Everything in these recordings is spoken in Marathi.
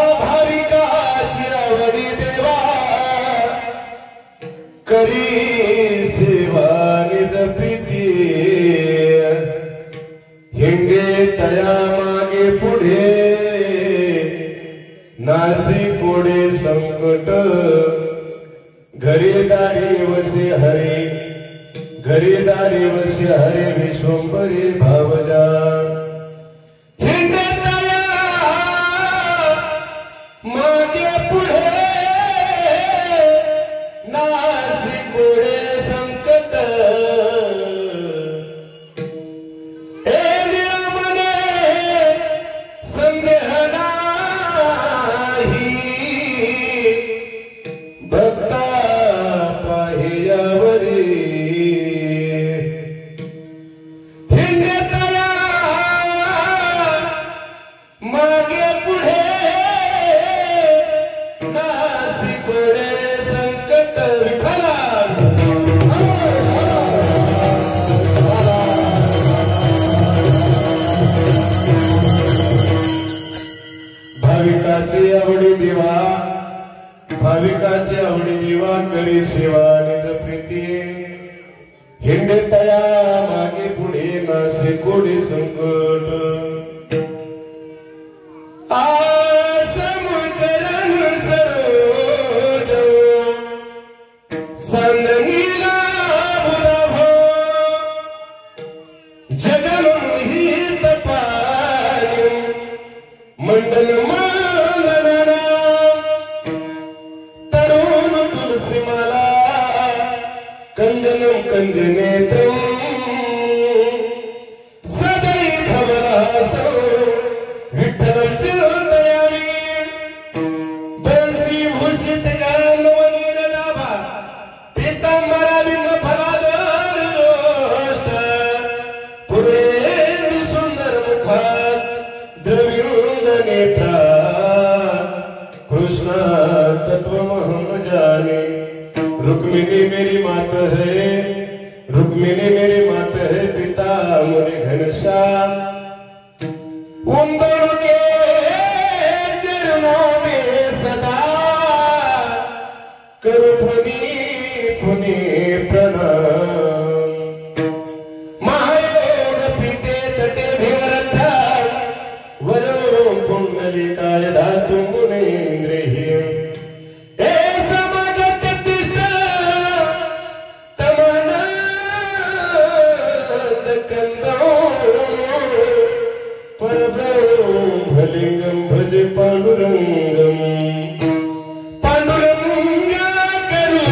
भाविकाची आवडी देवा करी सेवा निज प्रीती हिंगे तया मागे पुढे नासी कोडे संकट घरीदारी वसे हरे घरीदारी वसे हरे विश्वंभरी भावजा हिंगे तया मागे पुढे नासी कोडे संकट भक्ता पाहियावरी हिंडतया मागे पुढे नासिकोडे संकट विठला भाविकाची आवडी दिवा भाविकाची आवडी दिवा करी सेवा निज प्रीती हिंडे तया मागे पुढे नासे कोडे संकट समुचरण सरोज संदनीला बुधाभो जगमोहित पाण्यं मंडल कंजनम कंजनेत्रम सदै धवलासो विठ्ठलं चिरंतयामी बंसी भूषित गानवनील नाभा पीतांबरा बिंब फलाधर रोष्ट पुरेंदु सुंदर मुखात द्रविणुंद नेत्रा कृष्ण तत्वमहं जाने रुक्मिणी मेरी मात है रुक्मिणी मेरी मात है पिता मुनि घनश्याम उन दोनों के चरणों में सदा करो पुनि पुनि प्रणाम महायोग पीते तटे भिवरथा वरो पुंडलिकाय धातु मुनीन्द्रिय परब्रह्मलिंगं भजे पांडुरंगं पांडुरंगा करू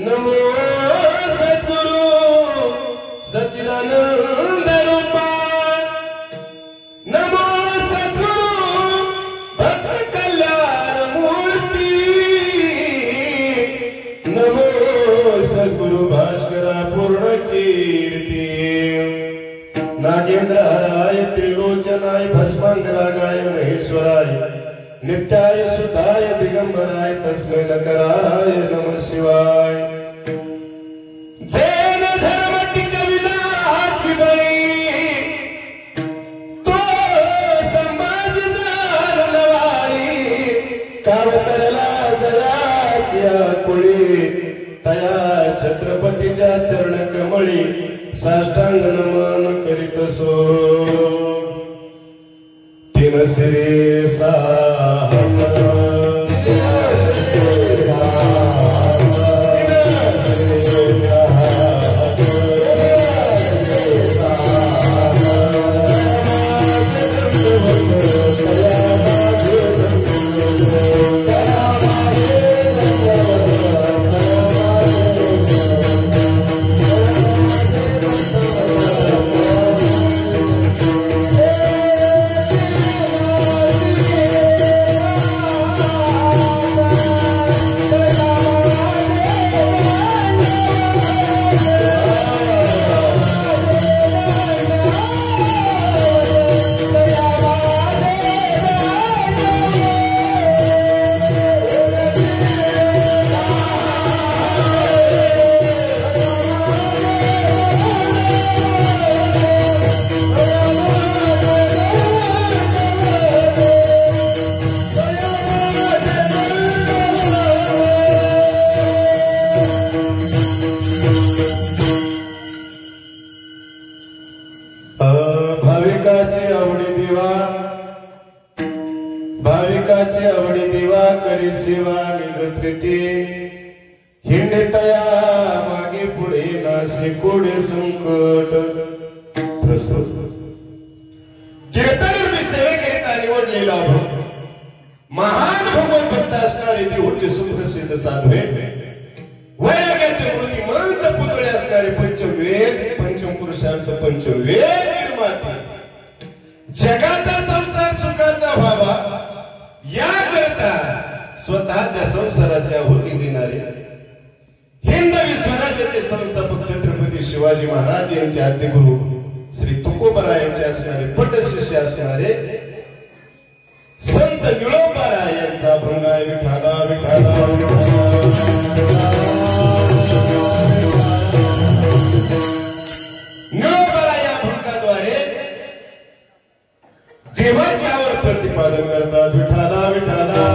नमो सच्चिदानंद रूपा नमो सद्गुरु भक्त कल्याण मूर्ती नमो सद्गुरु भास्करा पूर्ण कीर्ती नागेंद्र हराय त्रिलोचनाय भस्मांगरागाय महेश्वराय नित्याय सुधाय दिगंबराय तस्मै नकराय नमः शिवाय जैन धर्म टिकविनाची बळी तो संभाजी जानवाळी कावतरला जयाच्या कुळी तया छत्रपतीच्या चरण कमळी साष्टांग नमन करीत सो तीन श्री साहब भाविकाची आवडी देवा करी सेवा निज प्रीती हिंडे तया मागे पुढे नासे कोडे संकट प्रस्तुत कीर्तन मी सेवेकरिता निवडलेला महान भगवत भक्त असणारे देवचे सुप्रसिद्ध साधवे वैराग्याचे मूर्तिमंत पुतळे असणारे पंचवेद पंचपुरुषार्थ पंचवेद निर्माते जगाचा संसार सुखाचा व्हावा याकरता स्वतःच्या संसाराच्या आहुती देणारे हिंदवी स्वराज्याचे संस्थापक छत्रपती शिवाजी महाराज यांचे आद्यगुरु श्री तुकोबराय यांचे असणारे पटशिष्य असणारे संत निळोबाराय यांचा भंगाय विठाला विठाला निळोबाराय या भंगाद्वारे देवाची आवड प्रतिपादन करतात विठाला विठाला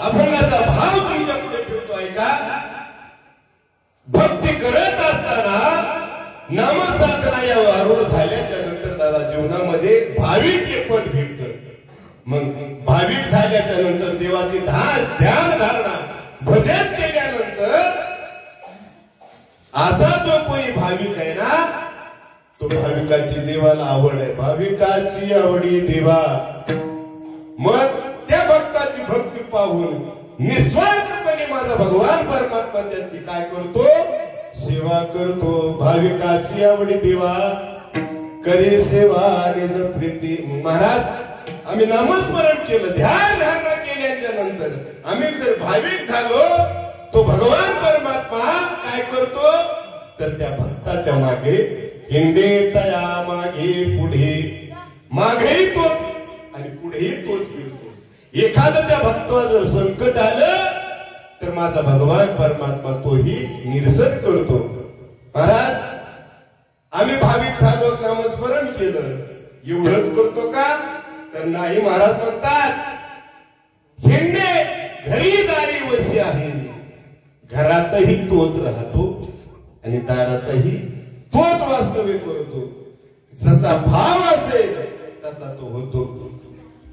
अभंगाचा भाव तुमच्या पुढे ठेवतोय का भक्ती करत असताना नामसाधना या आरूढ झाल्याच्या नंतर दादा जीवनामध्ये भाविक हे पद भेटत मग भाविक झाल्याच्या नंतर देवाची ध्यान धारणा भजन केल्यानंतर असा जो कोणी भाविक आहे ना तो भाविकाची देवाला आवड आहे भाविकाची आवडी देवा मग त्या भक्ताची भक्ती पाहून निस्वार्थपणे माझा भगवान परमात्मा त्यांची काय करतो सेवा करतो भाविकाची आवडी देवा करी सेवा निज प्रीती महाराज आम्ही नामस्मरण केलं ध्यान धारणा केल्याच्या नंतर आम्ही जर भाविक झालो तो भगवान परमात्मा काय करतो तर त्या भक्ताच्या मागे हिंडे तया मागे पुढे मागेही तो आणि पुढेही तोच फिरतो एखादं त्या भक्तावर जर संकट आलं तर माझा भगवान परमात्मा तोही निरसन करतो महाराज आम्ही भाविक झालो नामस्मरण केलं एवढंच करतो का तर नाही महाराज म्हणतात हिंडे घरी दारी वशी आहे घरातही तोच राहतो आणि दारातही तोच वास्तव्य करतो जसा भाव असेल तसा तो होतो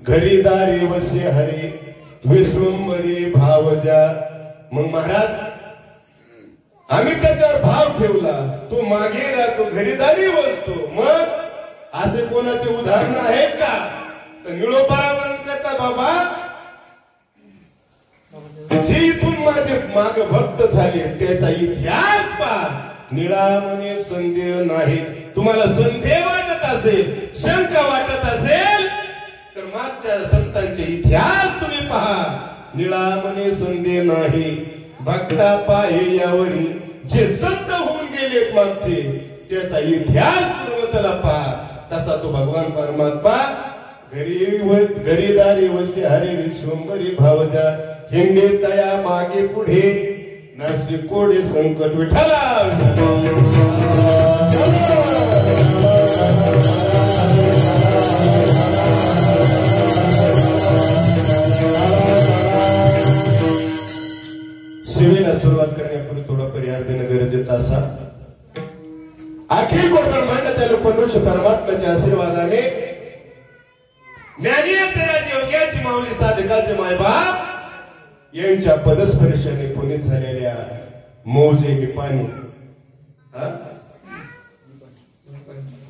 घरी दारी वशी हरी विश्वंभरी भावजा मग महाराज आम्ही त्याच्यावर भाव ठेवला तो मागे राहतो घरी दारी वसतो मग असे कोणाचे उदाहरण आहेत का तर निळोबारावर करता बाबा जे इथून माझे माग भक्त झाले त्याचा इतिहास पहा. निळामने संदेह नाही. तुम्हाला संदेह वाटत असेल, शंका वाटत असेल तर मागच्या संतांचे इतिहास तुम्ही पहा. निळामने संदेह नाही. भक्ता पाहे यावरी जे संत होऊन गेलेत मागचे त्याचा इतिहास पूर्वतला पहा. तसा तो भगवान परमात्मा घरीदारी वशी हरे विश्वंभरी भावजा हिंदे तया मागे पुढे नाशिक कोडे संकट विठाला. सेवेला सुरुवात करण्यापूर्वी थोडा परिहार देणं गरजेचं असा. अखिल कोट ब्रह्मांडाच्या लोकपुरुष परमात्म्याच्या आशीर्वादाने ज्ञानीयाचे राज योग्याची माऊली साधकाचे मायबाप यांच्या पदस्पर्शाने पुनीत झालेल्या मौजे निपाणी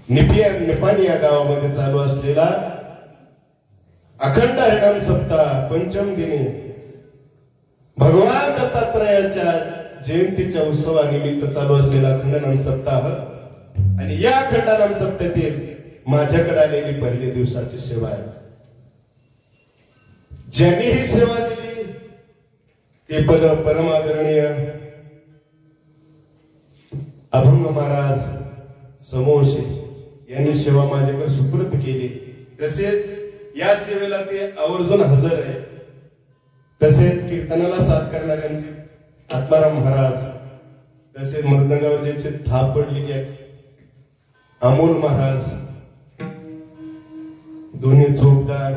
निपाणी या गावामध्ये चालू असलेला अखंड हरिनाम सप्ताह पंचम दिनी भगवान दत्तात्रयाच्या जयंतीच्या उत्सवानिमित्त चालू असलेला अखंड नाम सप्ताह आणि या अखंड नाम सप्ताहातील माझ्याकडे आलेली पहिल्या दिवसाची सेवा आहे. ज्यांनी ही सेवा दिली ते पद परमादरणीय अभंग महाराज समोसे यांनी सेवा माझ्याकडे सुपूर्द केली. तसेच या सेवेला ते आवर्जून हजर आहे. तसेच कीर्तनाला साथ करणाऱ्यांचे आत्माराम महाराज, तसेच मृदंगावर ज्यांची थाप पडलेली आहे अमोल महाराज, दोन्ही चोपदार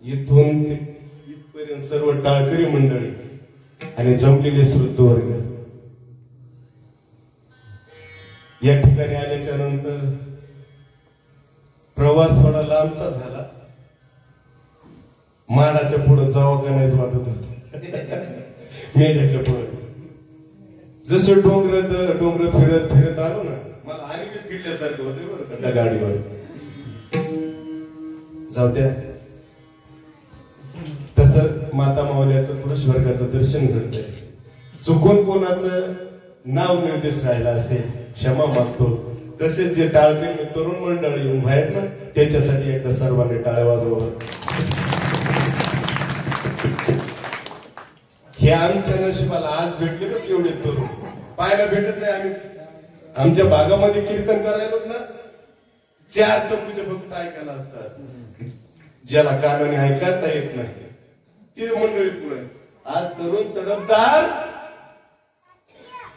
इथून इथपर्यंत सर्व टाळकरी मंडळी आणि जमलेले श्रोतृवर्ग या ठिकाणी आल्याच्या नंतर प्रवास थोडा लांबचा झाला. माडाच्या पुढे जावं का नाहीच वाटत होत. मेढ्याच्या पुढे जसं डोंगर फिरत फिरत आलो ना मला आणि फिरल्यासारखं होते बरं का त्या गाडीवर. जाऊ द्या. तसं माता माऊल्याचं पुरुष वर्गाचं दर्शन घडतंय. चुकून कोणाचं नाव निर्देश राहिला असेल क्षमा मागतो. तसेच जे टाळकरी तरुण मंडळी उभा आहेत ना त्याच्यासाठी एकदा सर्वांनी टाळ्या वाजवा. हे आमच्या नशिबाला आज भेटले ना एवढे तरुण पाहायला भेटत नाही. आम्ही आमच्या भागामध्ये कीर्तन करायला ना 4 टप्पूचे भक्त ऐकायला असतात. ज्याला कानाने ऐकायला येत नाही ते मंडळी पुढे. आज तरुण तडफदार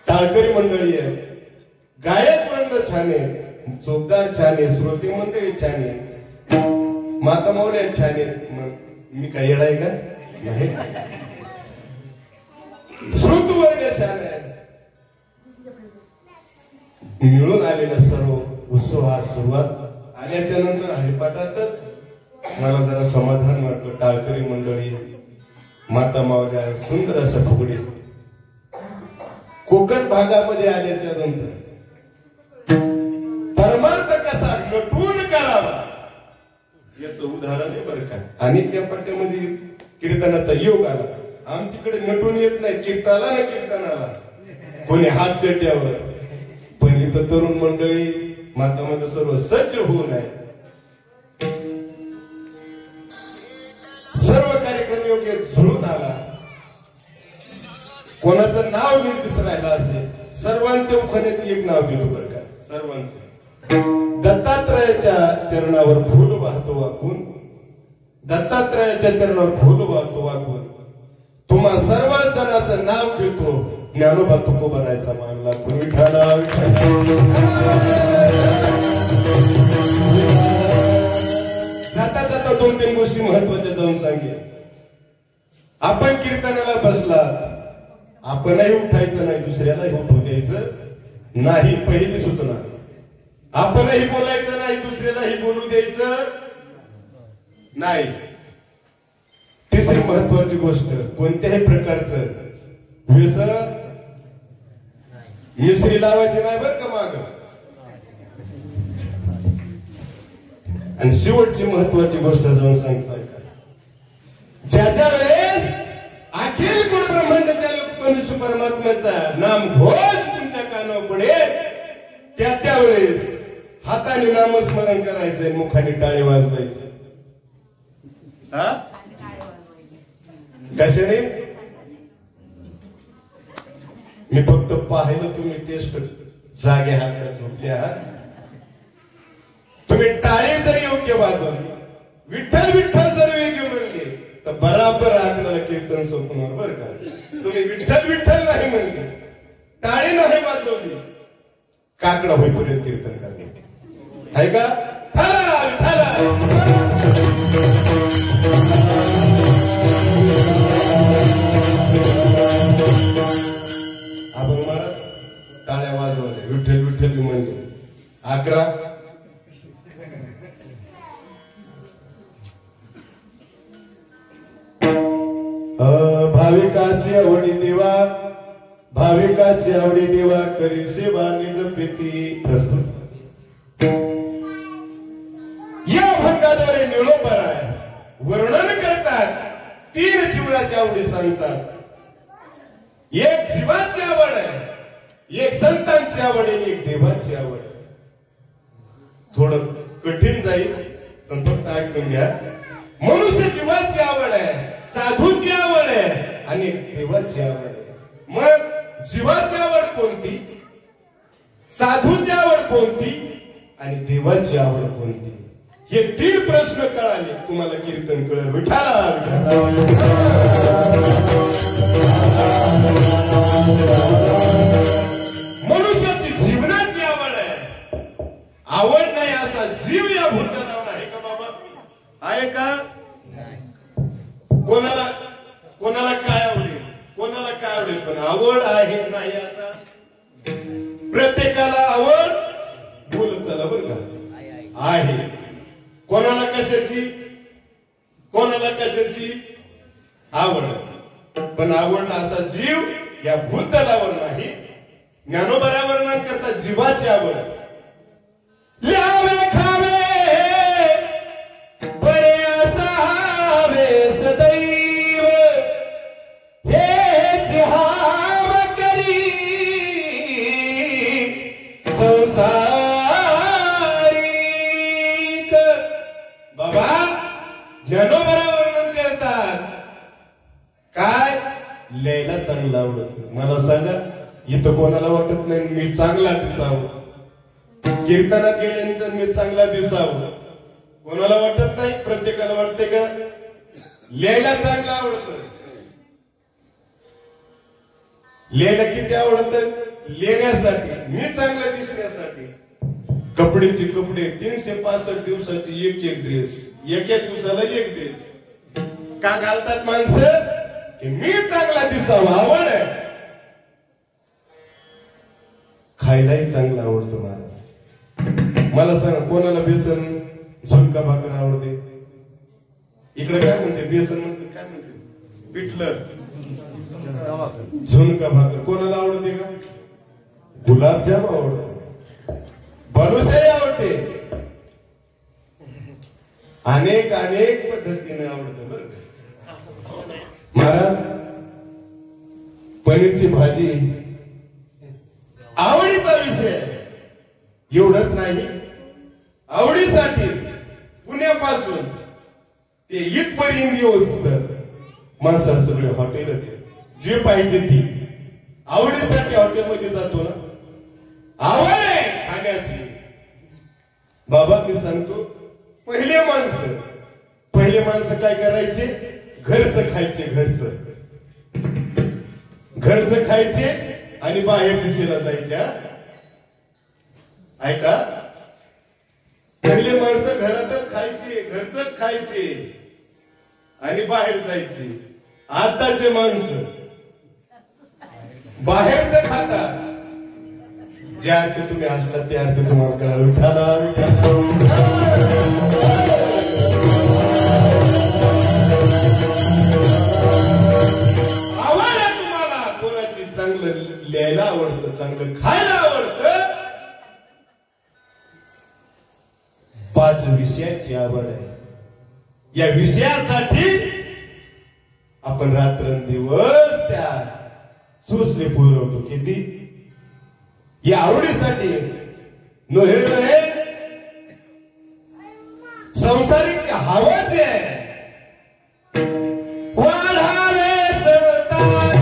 टाळकरी मंडळी आहे. गायक वृंद छान आहे, चोपदार छान आहे, श्रोते मंडळी छान आहे, माता माऊल्या छान आहे. मग मी काय येडाय का नाही. श्रोतू वर्ग छान आहे. मिळून आलेला सर्व उत्सव हा सुरुवात आल्याच्या नंतर हरिपाठातच मला जरा समाधान वाटलं. टाळकरी मंडळी, माता मावल्या, सुंदर असं फुगडी. कोकण भागामध्ये आल्याच्या नंतर परमार्थ कसा नटून करावा याचं उदाहरण आहे बरं का. आणि त्या पट्ट्यामध्ये कीर्तनाचा योग आला. आमच्याकडे नटून येत नाही कीर्तनाला ना कीर्तनाला कोणी हात चड्ड्यावर. पण इथं तरुण मंडळी मातामध्ये सर्व सज्ज होऊन आहे. सर्व कार्यक्रम योग्य झुळून आला. कोणाचं नाव निर्दिष्ट राहिलं असेल सर्वांच्या उखाण्यात एक नाव गेलं बरं का. सर्वांचं दत्तात्रयाच्या चरणावर फुल वाहतो वाकून, दत्तात्रयाच्या चरणावर फुल वाहतो वाकून तुम्हा सर्व जणांचं नाव घेतो. ज्ञानोबा तुकोबारायचा मानला विठाला. जाता जाता 2-3 गोष्टी महत्वाच्या जाऊन सांगेल. आपण कीर्तनाला बसलात आपणही उठायचं नाही, दुसऱ्यालाही उठू द्यायचं नाही. पहिली सूचना. आपणही बोलायचं नाही, दुसऱ्यालाही बोलू द्यायचं नाही. तिसरी महत्वाची गोष्ट कोणत्याही प्रकारचं व्यसन मिसरी लावायची नाही बरं का माग. आणि शेवटची महत्वाची गोष्ट जाऊन सांगताय का ज्या ज्या वेळेस अखिल मनुष्य परमात्म्याचा नाम घोष तुमच्या कानावर पडेल त्यावेळेस हाताने नामस्मरण करायचंय, मुखाने टाळे वाजवायचे. हा कशाने? मी फक्त पाहिलं, तुम्ही टेस्ट जागे आहात का झोपले आहात? तुम्ही टाळे जर योग्य वाजवली, विठ्ठल विठ्ठल जर योग्य म्हणले तर बराबर आपल्याला कीर्तन सोपणार बरं का. तुम्ही विठ्ठल विठ्ठल नाही म्हणले, टाळे नाही वाजवली, काकडा होईपर्यंत कीर्तन करणे आहे का? आपण महाराज टाळ्या वाजवल्या, विठ्ठल विठ्ठल म्हणले. 11 भाविकाची आवडी देवा, भाविकाची आवडी देवा, करी सेवा निज प्रीती. प्रस्तुत या भंगाद्वारे निळोपराय वर्णन करतात. 3 जीवाची आवडी सांगतात. एक जीवाची आवड आहे, एक संतांची आवड आहे, एक देवाची आवड. थोडं कठीण जाईल पण फक्त ऐकून घ्या. मनुष्य जीवाची आवड आहे, साधूची आवड आहे आणि देवाची आवड आहे. मग जीवाची आवड कोणती, साधूची आवड कोणती आणि देवाची आवड कोणती, हे 3 प्रश्न कळाले तुम्हाला कीर्तन कळेल. विठाला मनुष्याची जीवनाची आवड आहे. आवड नाही असा जीव या भूतलावर आहे का बाबा? आहे का? कोणाला कोणाला काय आवडेल, कोणाला काय आवडेल, पण आवड आहे नाही असा प्रत्येकाला आवड बोलत चला बरं का आहे. कोणाला कशाची, कोणाला कशाची आवड, पण आवडला असा जीव या भूतलावर नाही. ज्ञानोबा वर्णन करता जीवाची आवड. ल्यावे खावे बरे असावे सदैव, हे हाव करी संसारिक. बाबा ज्ञानोबा वर्णन करतात काय? लयला चांगलं आवडत. मला सांगा, इथं कोणाला वाटत नाही मी चांगला दिसावं, कीर्तनात गेल्यानंतर मी चांगला दिसावं? कोणाला वाटत नाही? प्रत्येकाला वाटते का? लिहायला चांगलं आवडतं. लिहायला किती आवडतं? लिहिण्यासाठी, मी चांगलं दिसण्यासाठी. कपड्याची कपडे 365 दिवसाची एक ड्रेस, एका दिवसाला एक ड्रेस का घालतात माणसं? मी चांगला दिसावं, आवड आहे. खायलाही चांगलं आवडतं मला. मला सांगा, कोणाला बेसन झुणका भाकर आवडते? इकडे काय म्हणते? बेसन म्हणते, काय म्हणते? पिठलं झुणका भाकर. कोणाला आवडते का? गुलाबजाम आवडते, बालुशाही आवडते, अनेक अनेक पद्धतीने आवडतं बरं. महाराज पनीरची भाजी आवडीचा विषय. एवढंच नाही, आवडीसाठी पुण्यापासून ते इथपर्यंत येऊन माणसात सगळे हॉटेलच जे पाहिजे ती आवडीसाठी हॉटेलमध्ये जातो ना. आवड आहे खाण्याची. बाबा मी सांगतो, पहिले माणसं काय करायचे? घरचं खायचे, घरचं खायचे आणि बाहेर दिशेला जायचे. ऐका, पहिले माणसं घरातच खायचे, घरचंच खायचे आणि बाहेर जायचे. आताचे माणसं बाहेरचं खातात. जे अर्थ तुम्ही असला ते अर्थ तुम्हाला करा. विठाला आवड आहे तुम्हाला कोणाची? चांगलं लिहायला आवडतं, चांगलं खायला आवडतं. 5 विषयाची आवड आहे. या विषयासाठी आपण रात्रंदिवस त्या चोचले पुरवतो किती या आवडीसाठी नोहे नोहे संसारिक हवाच आहे वाढावे सरतार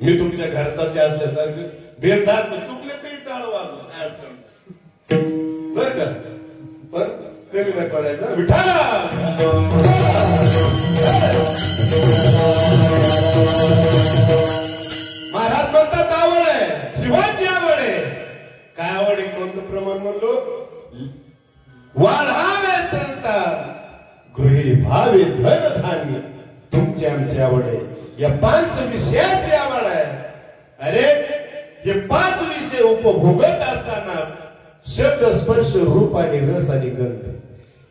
मी तुमच्या घरचाचे असल्यासारखं बेरदार चुकले तरी टाळवा बर का पण कमी नाही पडायचं विठाला महाराज म्हणतात आवड आहे शिवाची आवड आहे काय आवड आहे कोणतं प्रमाण म्हणलो वाढावे संता गृही भावे धन धान्य तुमची आमची आवड आहे या 5 विषयाची आवड आहे अरे हे 5 विषय उपभोगत असताना शब्द स्पर्श रूप आणि रस आणि गंध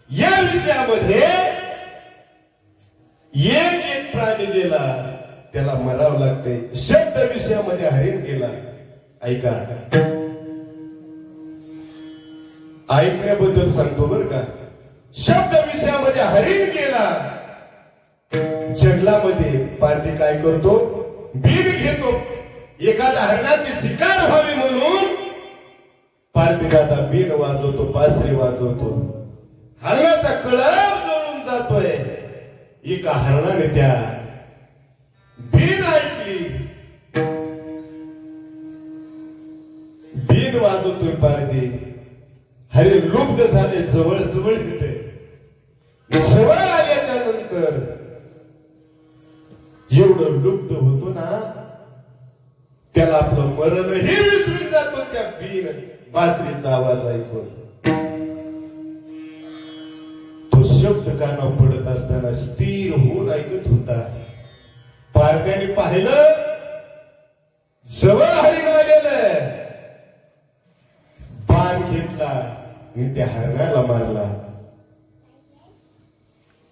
या विषयामध्ये एक प्राणी गेला त्याला मरावं लागते शब्द विषयामध्ये हरिण गेला ऐका ऐकण्याबद्दल सांगतो बर का शब्द विषयामध्ये हरिण गेला जंगलामध्ये पारधी काय करतो बीन घेतो एखाद्या हरणाची शिकार व्हावी म्हणून पारधी दादा बीन वाजवतो बासरी वाजवतो हरणाचा कळप जळून जातोय एका हरणाने त्या बीन ऐकली बीन वाजवतोय पारधी हरे लुप्त झाले जवळ जवळ तिथे जवळ आल्याच्या नंतर एवढं लुप्त होतो ना त्याला आपलं मरणही विसरून जातो त्या बीन बासरीचा आवाज ऐकून तो शब्द काना पडत असताना स्थिर होऊन ऐकत होता पारध्याने पाहिलं जवळ हरिण आलेलं बाण घेतला आणि त्या हरणाला मारला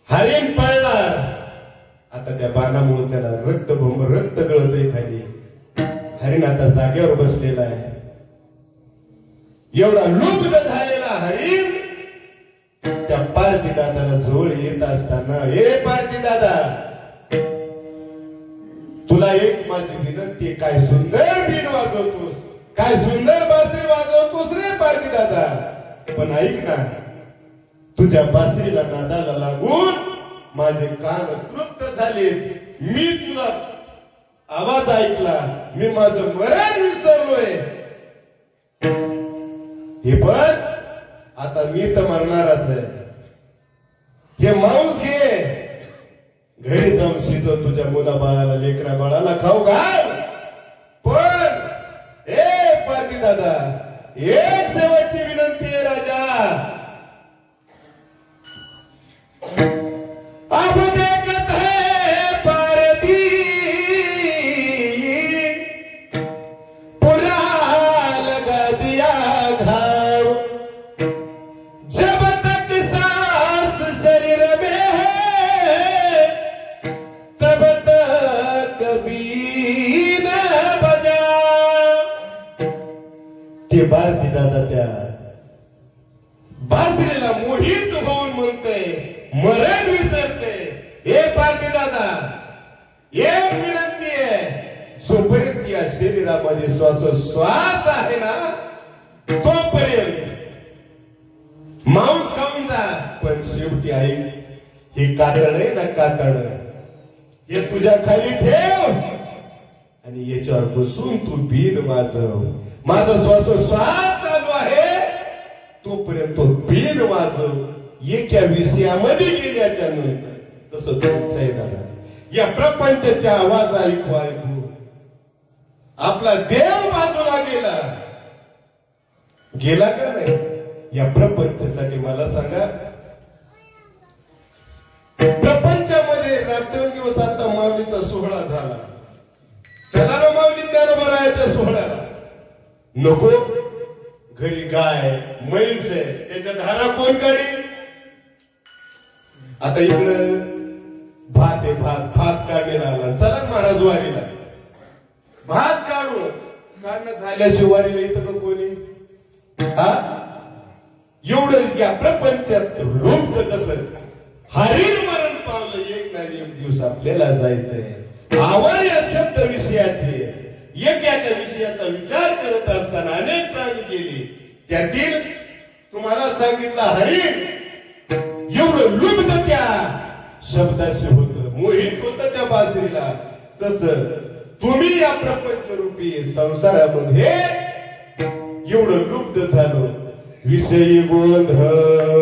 हरिण पळणार आता त्या बाणामुळे त्याला रक्त गळतय खाली हरिण आता जागेवर बसलेला आहे एवढा लुप्त झालेला हरिण त्या पारधी दादाला जवळ येत असताना हे पारधी दादा तुला एक माझी विनंती काय सुंदर बीन वाजवतोस काय सुंदर बासरी वाजवतोस रे पारधी दादा पण ऐक ना तुझ्या बासरीला नादाला लागून माझे कान तृप्त झाले मी तुला आवाज ऐकला मी माझं मरण विसरलोय हे पण आता मी तर मरणारच आहे हे मांस घे घरी जाऊन शिजव तुझ्या मुला बाळाला लेकरा बाळाला खाऊ घाल पण ए पारधी दादा एक शेवटची विनंती आहे राजा अब देखत है पारधी पूरा लगा दिया घाव जब तक सांस शरीर में है तब तक बीन बजा ते पारधी दादा त्या बासरीला मोहित होऊन म्हणते मरण विसरते हे पारधी दादा एक विनंती आहे जोपर्यंत या शरीरामध्ये श्वासोश्वास आहे ना तोपर्यंत मांस खाऊन जा पण शेवटी आई हे कातड आहे ना कातड, हे तुझ्या खाली ठेव आणि याच्यावर बसून तू बीन वाजव. माझा श्वासोश्वास चालू आहे तोपर्यंत तो बीन वाजव. एका विषयामध्ये गेल्याच्या नंतर तसं तुमचं आहे दादा. या प्रपंचाच्या आवाज ऐकू ऐकू आपला देव बाजूला गेला गेला का नाही. या प्रपंचासाठी मला सांगा, प्रपंचामध्ये रात्रंदिवस आता माऊलीचा सोहळा झाला. चला ना माऊली ज्ञानोबरायाच्या सोहळ्याला. नको, घरी गाय म्हैस आहे, त्याच्या धारा कोण काढी. आता इकडं भात आहे, भात काढण्याला आला. चला महाराज वारीला. भात काढणं झाल्याशिवाय वारीला येतं का कोणी. हा एवढं या प्रपंचात रूप कसं हरीण मरण पावलं. एक ना एक दिवस आपल्याला जायचंय. आवड या शब्द विषयाचे एका विषयाचा विचार करत असताना अनेक प्राणी गेले. त्यातील तुम्हाला सांगितलं हरीण एवढं लुब्ध त्या शब्दाशी होत, मोहित होत त्या बासरीला. तसं तुम्ही या प्रपंच रूपी संसारामध्ये एवढं लुब्ध झालो. विषयी गोंधळ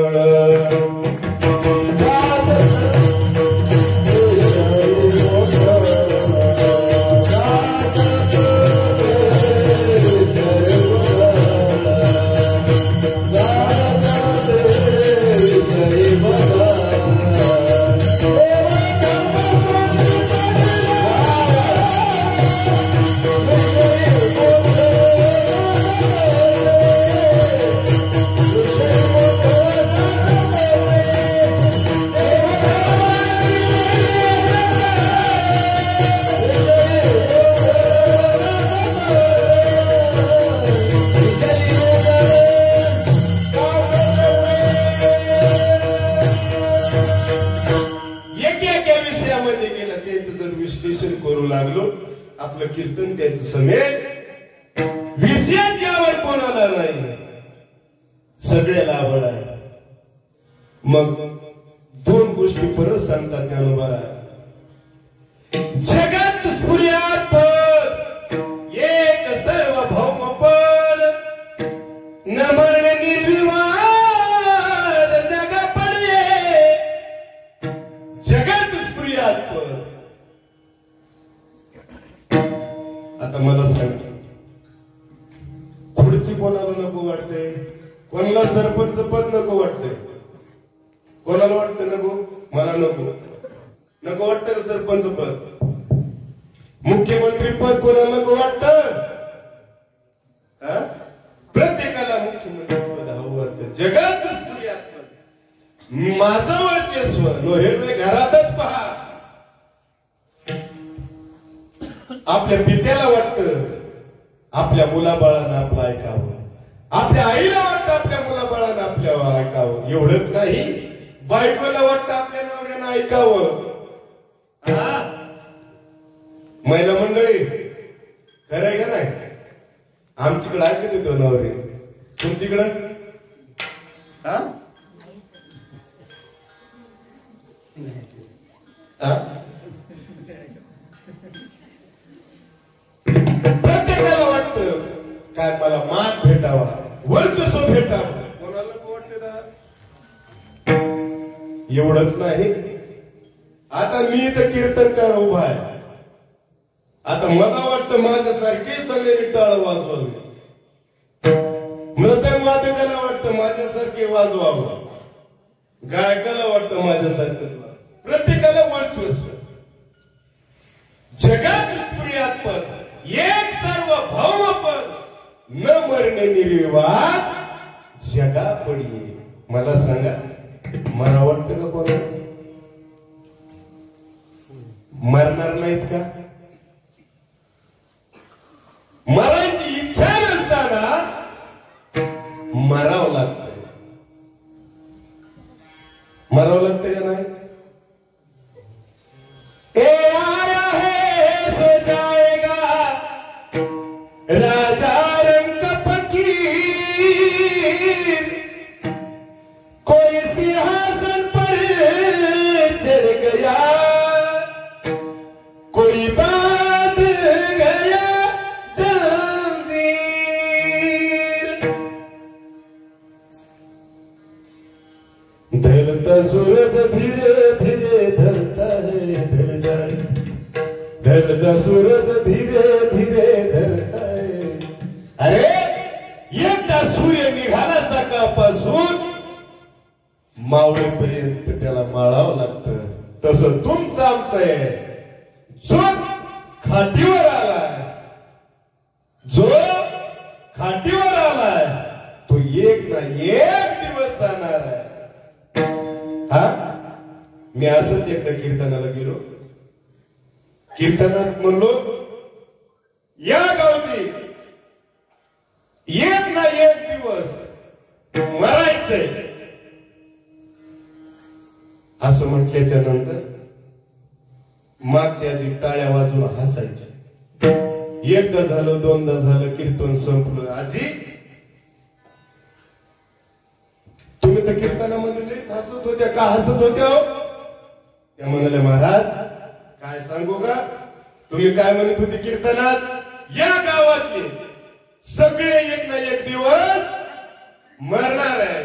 आपलं कीर्तन त्याचं समेल. विषयाची आवड कोणाला नाही, सगळ्याला आवड आहे. मग दोन गोष्टी परत सांगतात ज्ञानोबा. जगत स्फुर्यात पद, एक सार्वभौम पद, न मरण निर्विवाद जग पडले. जगत स्फुर्यात पद. आता मला सांग, खुर्ची कोणाला नको वाटते, कोणाला सरपंच पद नको वाटते, कोणाला वाटतं नको. मला नको वाटतं का सरपंच पद. मुख्यमंत्री पद कोणाला नको वाटतं. प्रत्येकाला मुख्यमंत्री पद हवं वाटतं. जगात स्त्रियात पद. माझं वर्चस्व लोहेरवे घरातच पहा. आपल्या पित्याला वाटतं आपल्या मुलाबाळांना आपलं ऐकावं, आपल्या आईला वाटतं आपल्या मुलाबाळांना आपल्या ऐकावं. एवढंच नाही, बायकोला वाटतं आपल्या नवऱ्यानं ऐकावं. महिला मंडळी खरंय का नाही. आमच्याकडे ऐकत येतो नवरे, तुमच्याकडं प्रत्येकाला वाटतं काय मला मान भेटावा, वर्चस्व भेटावं. कोणाला वाटतं ना. एवढंच नाही, आता मी तर कीर्तनकार उभा आहे. आता मला वाटतं माझ्यासारखे सगळे टाळ वाजवावे, मृदंग वादकाला वाटतं माझ्यासारखे वाजवावं, गायकाला वाटतं माझ्यासारखंच. प्रत्येकाला वर्चस्व. जगात स्फुर्यात पद, एक सार्वभौम पद, न मरणे निर्विवाद जगा पडी. मला सांगा, मला वाटतं का कोणा मरणार नाहीत का. मरायची इच्छा नसताना मरावं लागतं. मरावं लागतं का नाही. आया है सो जाएगा राजा रंग फकीर, कोई सिंहासन ढलता सूरज धीरे धीरे ढलता है ढल जाए, ढलता सूरज धीरे धीरे ढलता है. अरे एकदा सूर्य निघाला सकाळपासून मावळेपर्यंत त्याला माळावं लागतं. तसं तुमचं आमचं आहे. जो खाटीवर आलाय, जो खाटीवर आलाय तो एक ना एक दिवस जाणार आहे. हा, मी असंच एकदा कीर्तनाला गेलो. कीर्तनात म्हणलो या गावची एक ना एक दिवस मरायचंय. असं म्हटल्याच्या नंतर मागची आजी टाळ्या वाजून हसायची. एकदा झालं, दोनदा झालं, कीर्तन संपलं. आजी तुम्ही तर कीर्तनामध्ये लईच हसत होत्या, का हसत होत्या हो? त्या म्हणाले महाराज काय सांगू का, तुम्ही काय म्हणत होते कीर्तनात, या गावातले सगळे एक ना एक दिवस मरणार आहे.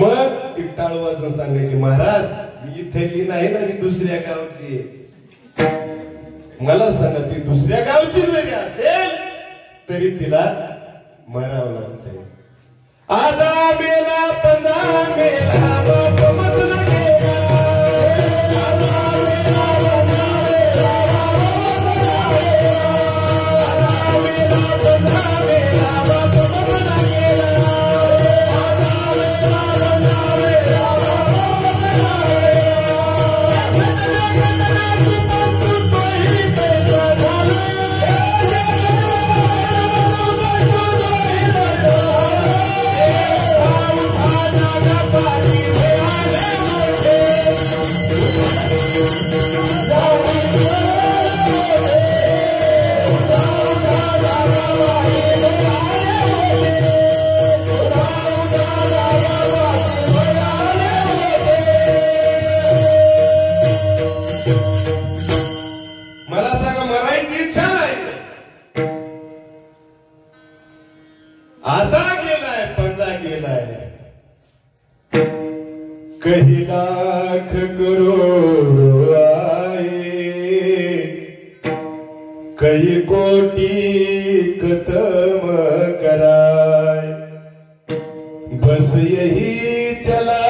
मग ती टाळ वाजून सांगायची महाराज मी इथली नाही ना, मी दुसऱ्या गावची. मला सांगा ती दुसऱ्या गावची जरी असेल तरी तिला मरावं लागतंय. आजा मेला पंजा मेला बाप मधला गेला, कहीं लाख करोड़ आए, कहीं कोटि खत्म कराए, बस यही चला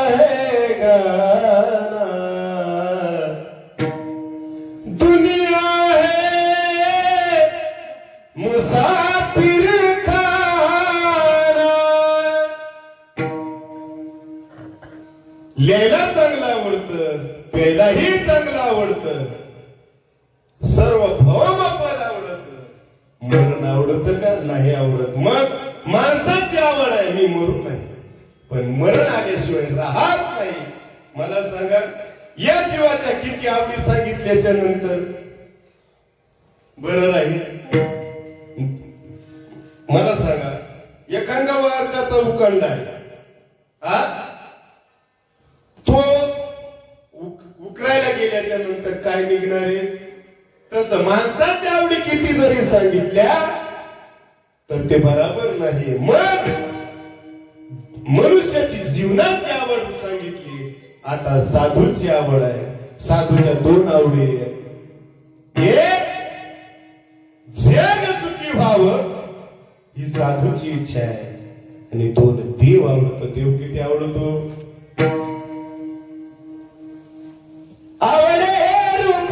है गाना. दुनिया है मुसाफिर लिहायला चांगलं आवडतं, प्यायलाही चांगलं आवडतं, सर्व भौम पद आवडतं. मरण आवडतं का नाही आवडत? मग माणसाची आवड आहे, मी मरू नाही पण मरण आल्याशिवाय राहत नाही. मला सांगा या जीवाच्या किती आवडी सांगितल्याच्या नंतर बरं राहील? मला सांगा एखाद्या वारकाचा उकंड आहे, हा तो उकरायला गेल्याच्या नंतर काय निघणार आहे? तसं माणसाच्या आवडी किती जरी सांगितल्या तर ते बरोबर नाही. मग मनुष्याची जीवनाची आवड सांगितली, आता साधूची आवड आहे. साधूच्या दोन आवडी आहेत. एक जग सुखी व्हावं ही साधूची इच्छा आहे, आणि दोन देव आवडतो. देव किती आवडतो? आवडे रूप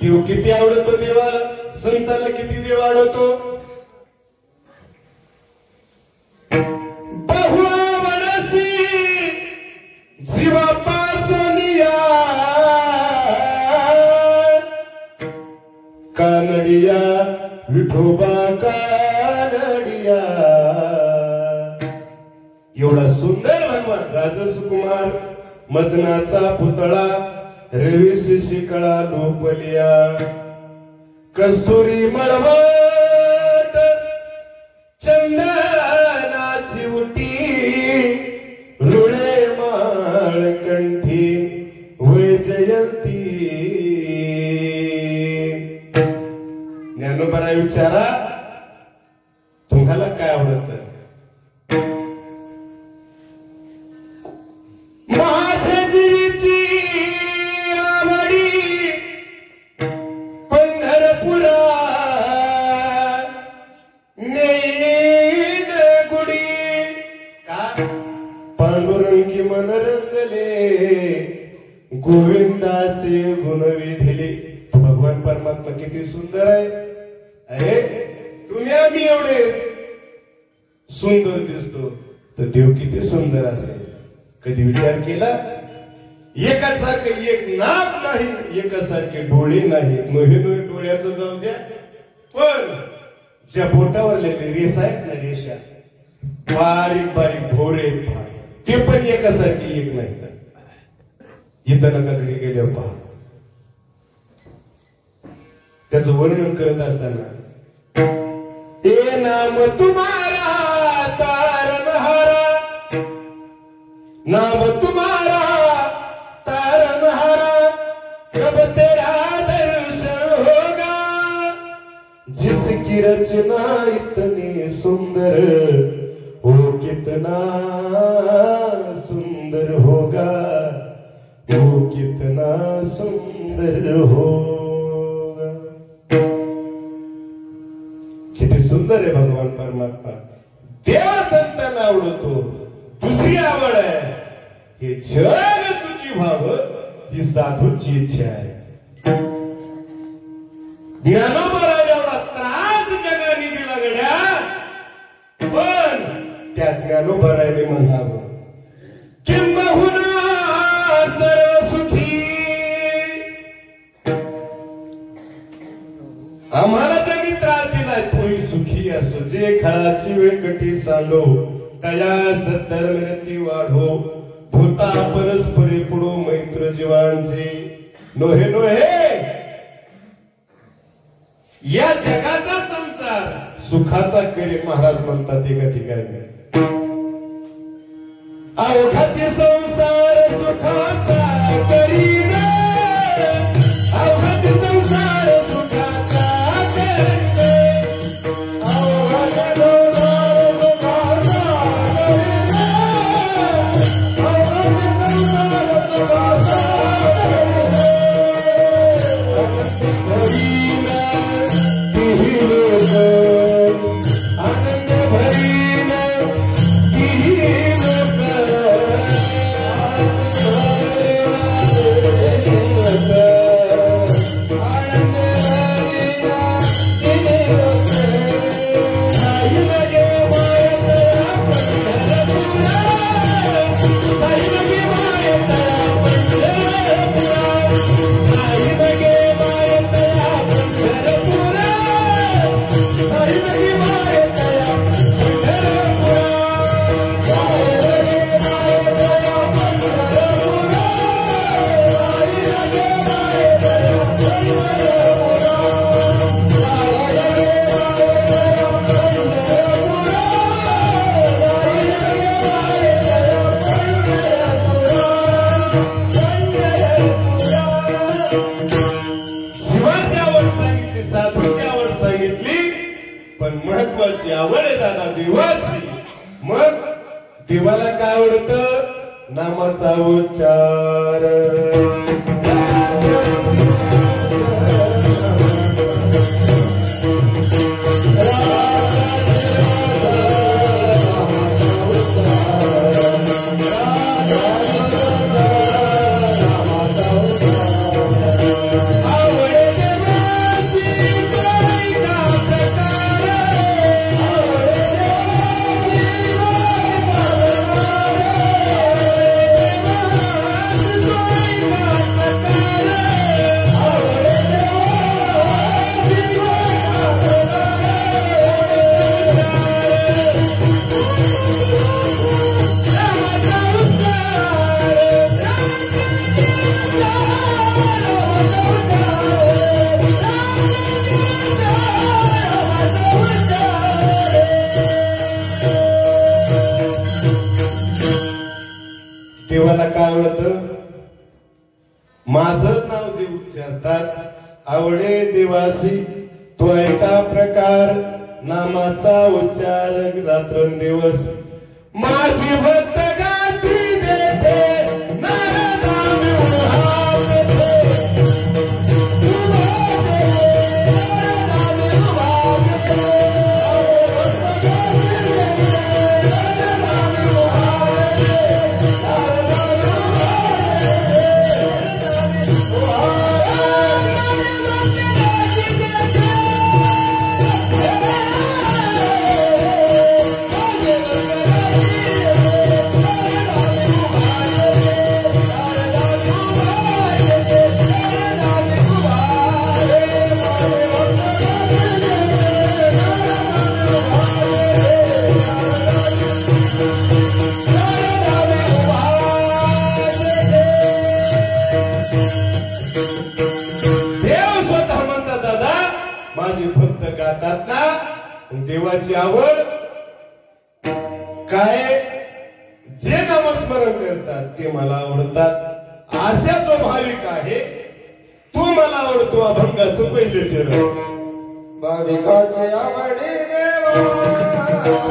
देव किती आवडतो देवाला, संतांना किती देव आवडतो. बहुवनसी जीवापासोनिया कानडिया विठोबा कानडिया. एवढा सुंदर भगवान राजसुकुमार मदनाचा पुतळा रवी शिशिकळा लोपलिया कस्तुरी मळवट चंदनाची उटी रुळे माळ कंठी वै जयंती ज्ञानोबा विचारा तुम्हाला काय आवडत माझीची आवडी पंढरपुरा नेईन गुडी का पांडुरंगी मन रंगले गोविंदाचे गुण विधिले भगवान परमात्मा किती सुंदर आहे अरे तुम्ही आम्ही एवढे सुंदर दिसतो तर देव किती सुंदर असेल कधी विचार केला एकासारखे एक नाक नाही एकासारखे डोळे नाही नोहे डोळ्याचं जाऊ द्या पण ज्या बोटावर रेस आहेत ना रेषा बारीक बारीक भोरे ते पण एकासारखे एक नाही इथं नका घरी गेल्यावर पहा त्याचं वर्णन करत असताना हे नाम तुम्हारा तारनहारा नाम तुम्हारा तारनहारा कब तेरा दर्शन होगा जिसकी रचना इतनी सुंदर वो कितना सुंदर होगा वो कितना सुंदर होगा किती सुंदर आहे भगवान परमात्मा देव संतांना आवडतो दुसरी आवड आहे हे जग सुखी व्हावं ही साधूची इच्छा आहे ज्ञानोबा एवढा त्रास जगाने दिला गड्या पण त्या ज्ञानोबारायने म्हणावं किंबहुना सर्व सुखी आम्हाला ज्यांनी त्रास दिलाय तोही सुखी असो जे खळाची वेळ कटी सांडो दया सद्धर्म रती वाढो भूता परस्परे पुढो मैत्र जीवांचे नोहे नोहे या जगाचा संसार सुखाचा करे महाराज म्हणतात एका ठिकाणी अवघाचे संसार सुखाचा करीन अवघाचे संसार सुखाचा आवड आहे दादा देवाची मग देवाला काय आवडतं नामाचा उच्चार देवाला काय आवडतं? माझं नाव जे उच्चारतात आवडे देवासी तो एका प्रकार नामाचा उच्चार रात्रंदिवस माझी भक्त गाती देते माझी भक्त गातात ना देवाची आवड काय जे नामस्मरण करतात ते मला आवडतात असा जो भाविक आहे तो मला आवडतो अभंगाचं पहिले चरण भाविकाचे आवडी देवा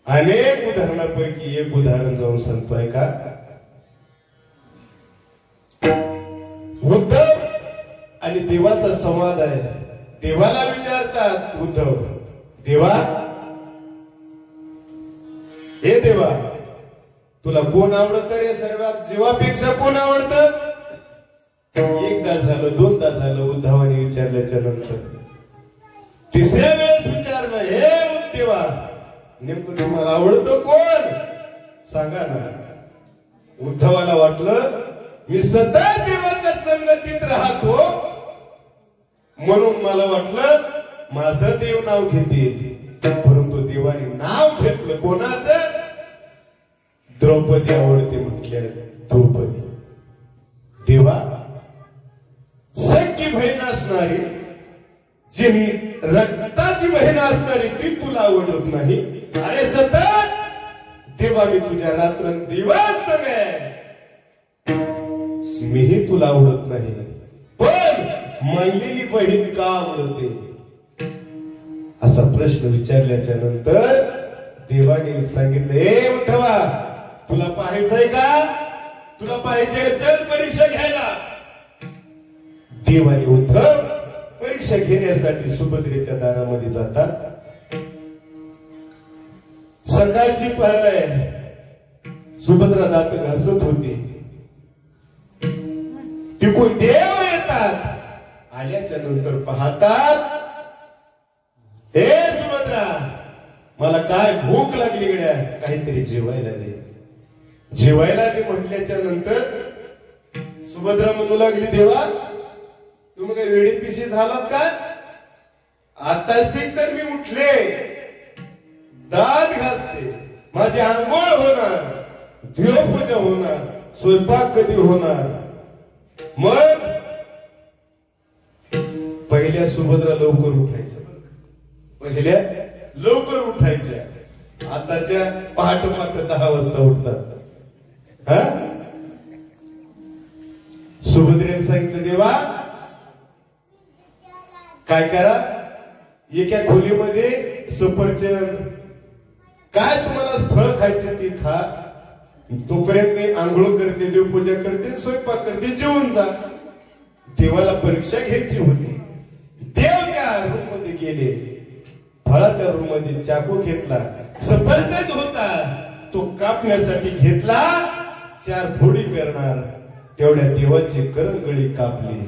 अनेक उदाहरणापैकी एक उदाहरण जाऊन सांगतोय का उद्धव आणि देवाचा संवाद आहे देवाला विचारतात उद्धव देवा हे देवा तुला कोण आवडत रे सर्वात जीवापेक्षा कोण आवडतं एकदा झालं दोनदा झालं उद्धवाने विचारल्याच्या नंतर तिसऱ्या वेळेस विचारलं हे देवा नेमकं तुम्हाला आवडतं कोण सांगा ना उद्धवाला वाटलं मी सतत देवाच्या संगतीत राहतो म्हणून मला वाटलं माझं देव नाव घेतील परंतु देवाने नाव घेतलं कोणाचं द्रौपदी आवडते म्हटल्या द्रौपदी देवा सख्खी बहीण असणारी जी रक्ताची बहीण असणारी ती तुला आवडत नाही अरे सतत देवा मी तुझ्या रात्रंदिवस सगळे मीही तुला आवडत नाही पण मानलेली बहीण का आवडते असा प्रश्न विचारल्याच्या नंतर देवाने सांगितलं हे उद्धवा तुला पाहायचंय का तुला पाहिजे चल परीक्षा घ्यायला देवाने उद्धव परीक्षा घेण्यासाठी सुभद्रेच्या दारामध्ये जातात सकाळची पहर आहे सुभद्रा दात घासत होती तिकून देव येतात आल्याच्या नंतर पाहतात हे सुभद्रा मला काय भूक लागली गड्या काहीतरी जेवायला दे जेवायला दे म्हटल्याच्या नंतर सुभद्रा म्हणू लागली देवा तुम्ही काही वेळी पिशी झालात का आताशी तर मी उठले दात घासते माझी आंघोळ होणार देवपूजा होणार स्वयंपाक कधी होणार मग पहिल्या सुभद्रा लवकर उठायच्या पहिल्या लवकर उठायच्या आताच्या पहाटे 10 वाजता उठतात हा सुभद्रेने सांगितलं देवा काय करा एका खोलीमध्ये सफरचंद काय तुम्हाला फळ खायचे ती खा, तोपर्यंत मी आंघोळ करते, देवपूजा करते, स्वयंपाक करते, जेवून जा. देवाला परीक्षा घ्यायची होती. देव त्या रूम मध्ये गेले, फळाच्या रूम मध्ये चाकू घेतला, सफरचंद होता तो कापण्यासाठी घेतला, 4 फोडी करणार, तेवढ्या देवाची करंगळी कापली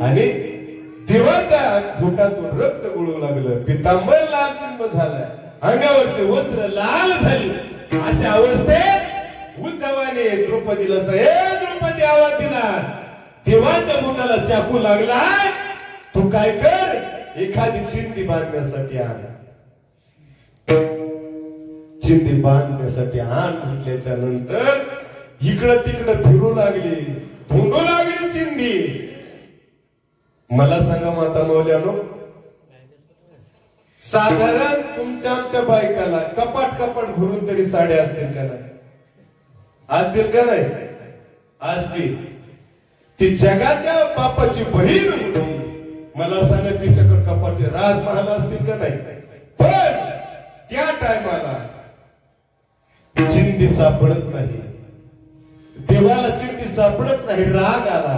आणि देवाच्या पोटातून रक्त गळू लागलं. पितांबर लाल चिंब झाला, अंगावरचे वस्त्र लाल झाली. अशा अवस्थेत उद्धवाने द्रौपदीला द्रौपदी आवाज दिला, देवाच्या पोटाला चाकू लागला, तू काय कर, एखादी चिंदी बांधण्यासाठी आण. चिंदी बांधण्यासाठी आण म्हटल्याच्या नंतर इकडं तिकडं फिरू लागली, धोंडू लागली चिंदी. मला सांगा माता मौल्यानो, साधारण तुमच्या आमच्या बायकाला कपाट कपाट भरून तरी साड्या असतील का नाही? असतील का नाही? असतील. ती जगाच्या बापाची बहीण होती. मला सांगा तिच्याकडे कपाट राजमहाल असतील का नाही? पण त्या टायमाला चिंदी सापडत नाही, देवाला चिंदी सापडत नाही. राग आला,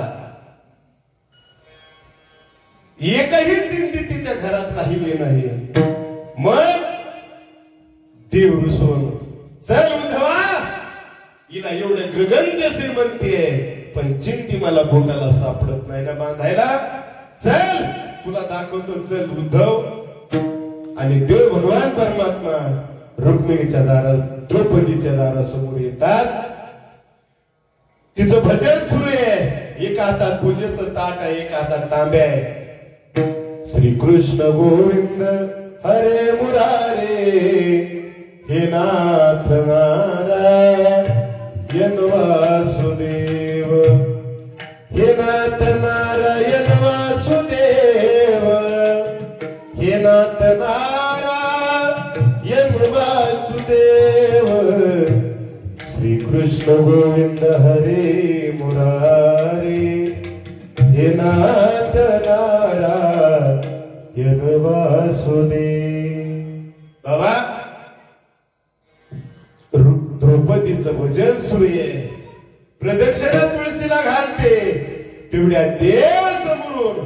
एकही चिंदी तिच्या घरात राहिली नाही. मग देव रुसून, चल उद्धवा, हिला एवढं गगनचे श्रीमंती आहे, पण चिंदी मला बोटाला सापडत नाही ना बांधायला, चल तुला दाखवतो, चल उद्धव. आणि देव भगवान परमात्मा रुक्मिणीच्या दारात, द्रौपदीच्या दारासमोर येतात. तिचं भजन सुरू आहे, एका हातात पूजेचं ताट आहे, एका हातात तांब्या आहे. श्री कृष्ण गोविंद हरे मुरारे, हे नाथ नारायण वासुदेव, हे नाथ नारायण वासुदेव, हे नाथ नारायण वासुदेव. श्री कृष्ण गोविंद हरे मुरारे, हे नाथ नारायण वासुदेव. बाबा, द्रौपदीचं भजन सुरू आहे, प्रदक्षिणा तुळशीला घालते, तेवढ्या देव समोरून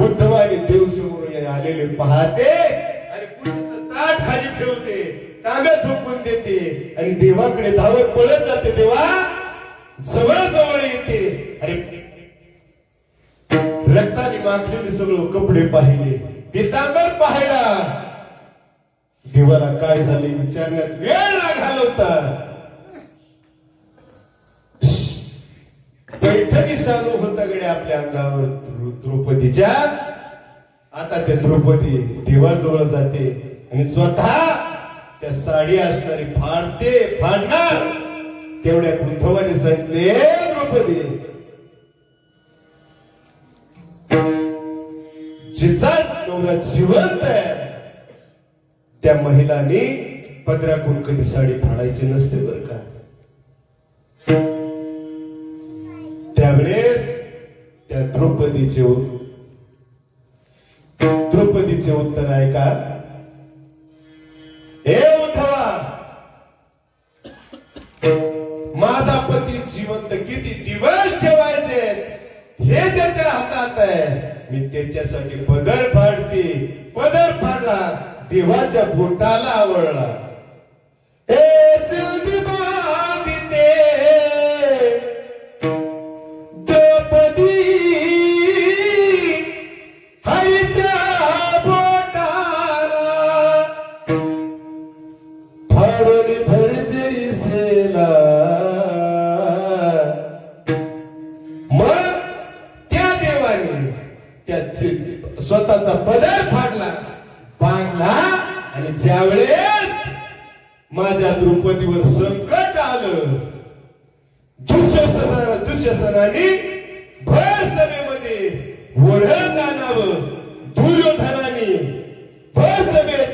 उद्धवाने देव समोर आलेले पाहते आणि पूजेचं ताट खाली ठेवते, तांब्या झोपून देते आणि देवाकडे धावत पळत जाते. देवा जवळ जवळ येते. अरे रक्ताने माखलेले सगळं कपडे पाहिले, पितांबर पाहिला. देवाला काय झाले विचारण्यात वेळ ना घालवता बैठकी चालू होता गडे आपल्या अंगावर द्रौपदीच्या. आता त्या द्रौपदी देवाजवळ जाते आणि स्वतः त्या साडी असणारी फाडणार. तेवढ्यात उद्धवाने सांगितले, द्रौपदी, जिचा नवरा जिवंत आहे त्या महिलांनी पदरातून कधी साडी फाडायची नसते बरं का. त्यावेळेस त्या द्रौपदीचे उत्तर आहे का, हे उद्धवा, माझा पती जिवंत किती दिवस ठेवायचे हे ज्याच्या हातात आहे, मी त्याच्यासाठी पदर फाडते. पदर फाडला, देवाच्या बोटाला आवडला. जल्दी बांधते द्रौपदी हईच्या बोटाला, फाडून भरजरी सेला. मग त्या देवाने त्याची स्वतःचा पदर फाडला, बांधला. आणि ज्यावेळेस माझ्या द्रौपदीवर संकट आलं, दुःशासनाने भर सभेमध्ये ओढत आणावं, दुर्योधनाने भर सभेत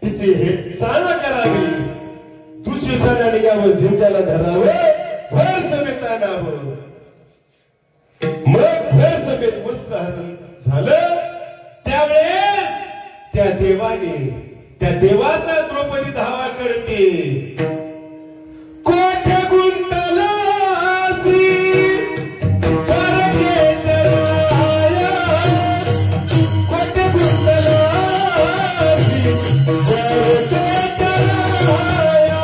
तिची हेळसांड करावी, दुःशासनाने यावं, झेंड्याला धरावं, भर सभेत आणावं. मग भर सभेत वस्त्रहरण झालं. त्यावेळेस त्या देवाने त्या देवाचा द्रौपदी धावा करते. कोठे गुंतला श्री करकेच्या राया, कोठे गुंतला श्री करकेच्या राया.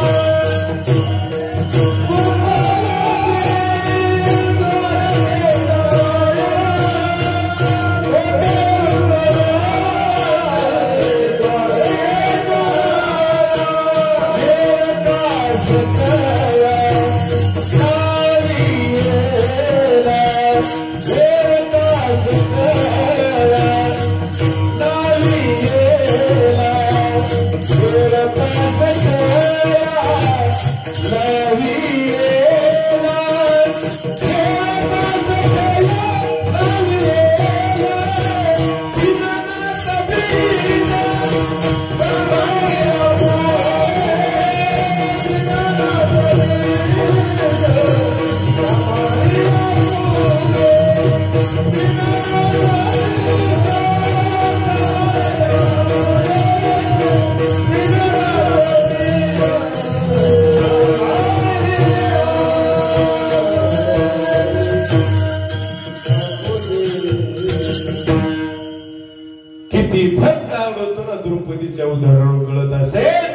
किती भक्त आवडतो ना द्रौपदीच्या उदाहरण कळत असेल,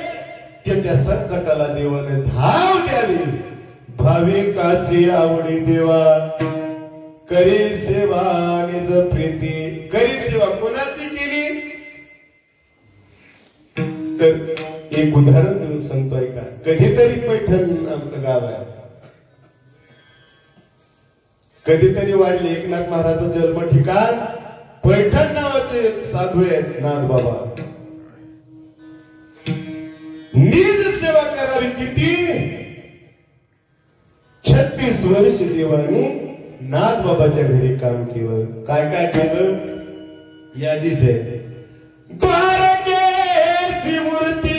त्याच्या संकटाला देवाने धाव द्यावी. भाविकाची आवडी देवा करी सेवा निज प्रीती. करी सेवा कोणाची केली तर एक उदाहरण देऊन सांगतोय का. कधीतरी पैठण आमचं गाव आहे, कधीतरी वाढले एकनाथ महाराजचं जन्म ठिकाण पैठण नावाचे साधू आहेत नाथबाबा. निज सेवा करावी किती 36 वर्ष देवानी नाथबाबाच्या घरी काम केलं. काय काय केलं यादीच आहे. द्वारकेची मूर्ती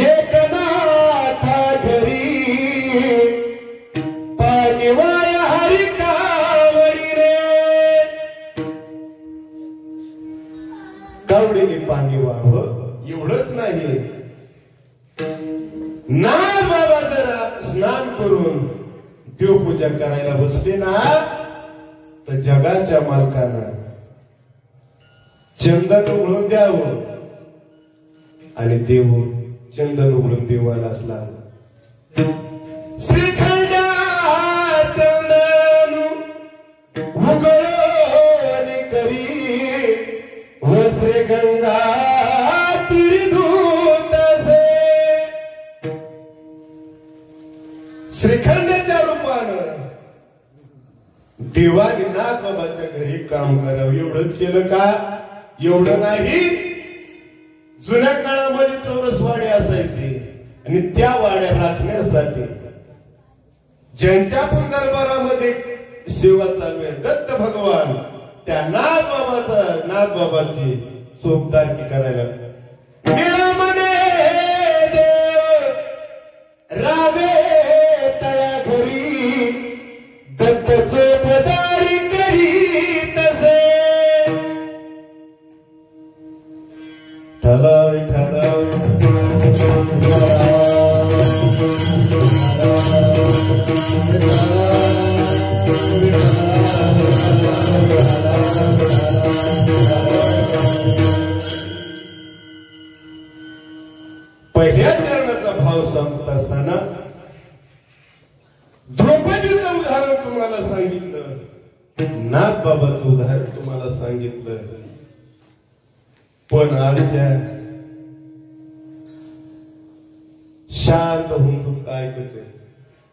एकनाथा घरी, पाणीवाया हरी कावडी रे. कावडीने पाणी व्हावं एवढंच नाही, नाथबाबा जरा स्नान करून देवपूजा करायला बसले ना तर जगाच्या मालकांना चंदन उघडून द्यावं आणि देव चंदन उघडून देवालाच लागलं. श्रीखंडा चंदन उघडून करी व श्रीगंगा श्रीखंडाच्या रूपानं देवानी नाथबाबाच्या घरी काम करावं. एवढंच केलं का? एवढं नाही. जुन्या काळामध्ये चौरसवाडी असायची आणि त्या वाड्या राखण्यासाठी ज्यांच्या पण दरबारामध्ये सेवा चालू आहे दत्त भगवान त्या नाथबाबाची चोखदारकी करायला म्हणे देव रावे तया घरी दत्त चोखदारी करी तसे. ठराव पहिल्या चरणाचा भाव संपत असताना द्रौपदीचं उदाहरण तुम्हाला सांगितलं, नाथबाबाचं उदाहरण तुम्हाला सांगितलं. पण आळस्या शांत होऊन तू काय करते?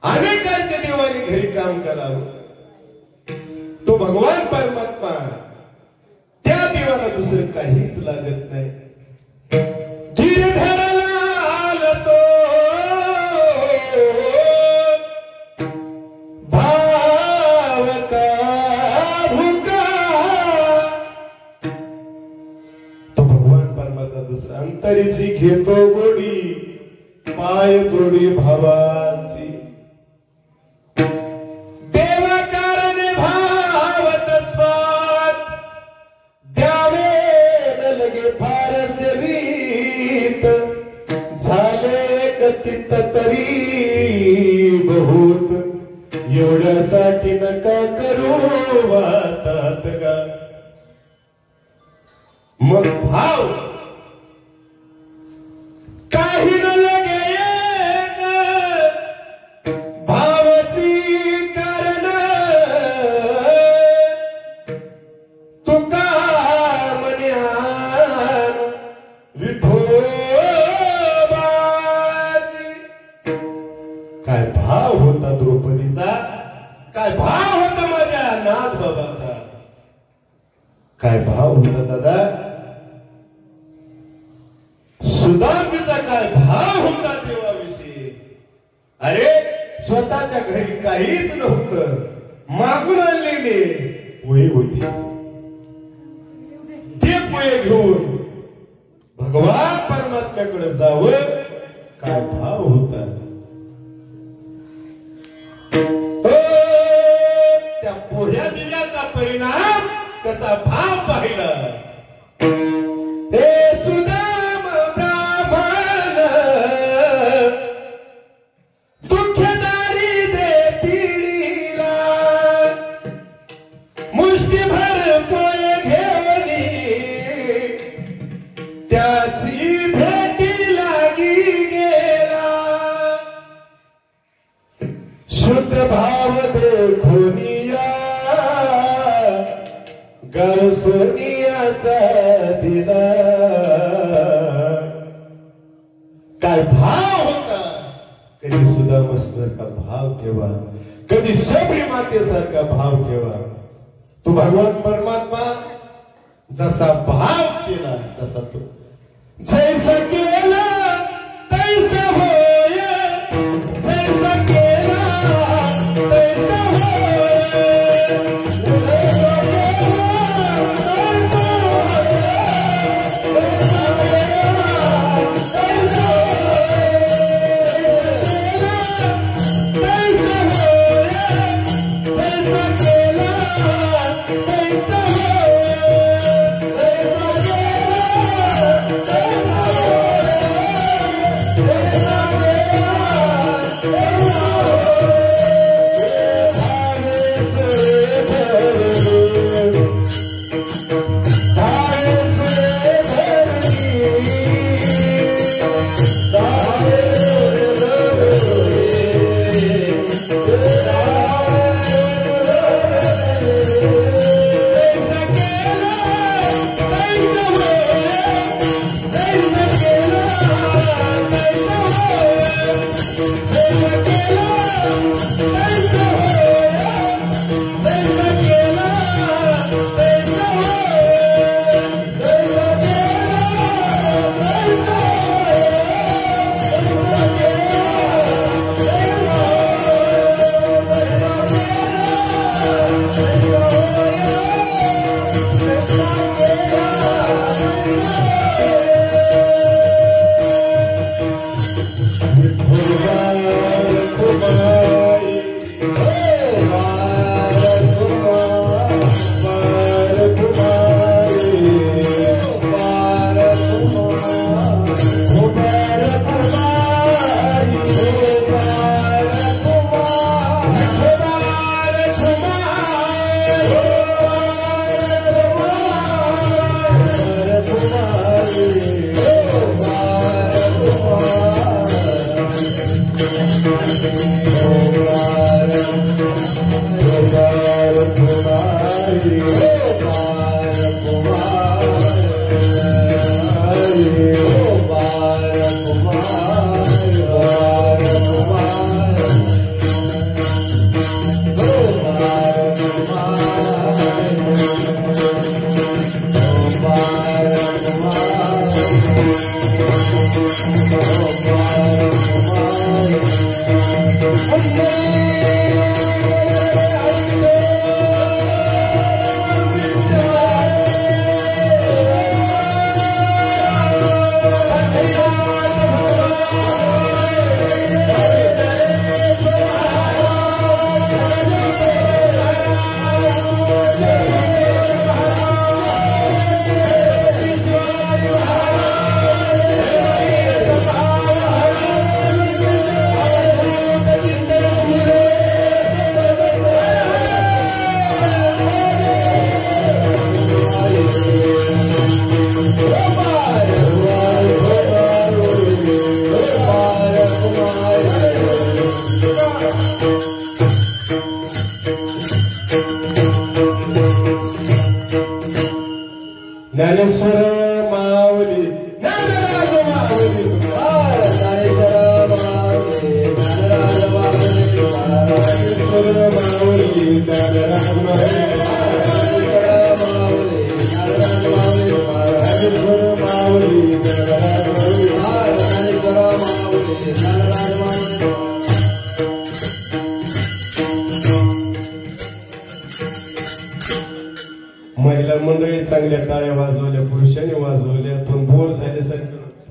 अनेकांच्या देवाने घरी काम करावं. तो भगवान परमात्मा त्या देवाला दुसरं काहीच लागत नाही. गिरधराला आला तो भावका भुका. तो भगवान परमात्मा दुसरा अंतरीची घेतो गोडी पाय जोडी भावाची. देवाकारणे भावत स्वाद द्यावे न लगे फार करीत झाले चित्त तरी बहुत एवढ्यासाठी नका करू वातात गा मग भाव काही न लगे एक भावाची कारण तुका मन्यान विठोबाची काय भाव होता द्रौपदीचा काय भाव होता माझ्या नाथ बाबाचा काय भाव होता दादा सुदामजीचा काय भाव होता देवाविषयी अरे स्वतःच्या घरी काहीच नव्हतं मागून आणलेले पोहे होते ते पोहे घेऊन भगवान परमात्म्याकडे जावं काय भाव होता त्या पोह्या दिल्याचा परिणाम त्याचा भाव पाहिला ते सुदाम ब्राह्मण दुःखदारी दे पिढीला मुष्टीभर पोहे घेऊनी त्याची भेटी लागी गेला शुद्ध भाव देखोनिया गर सोनियाचा दिला काय भाव होता कधी सुदामासारखा भाव ठेवा कधी शबरी मातेसारखा भाव ठेवा तो भगवान परमात्मा जसा भाव केला तसा तो जैसा केला तैसा होय जैसा केला तैसा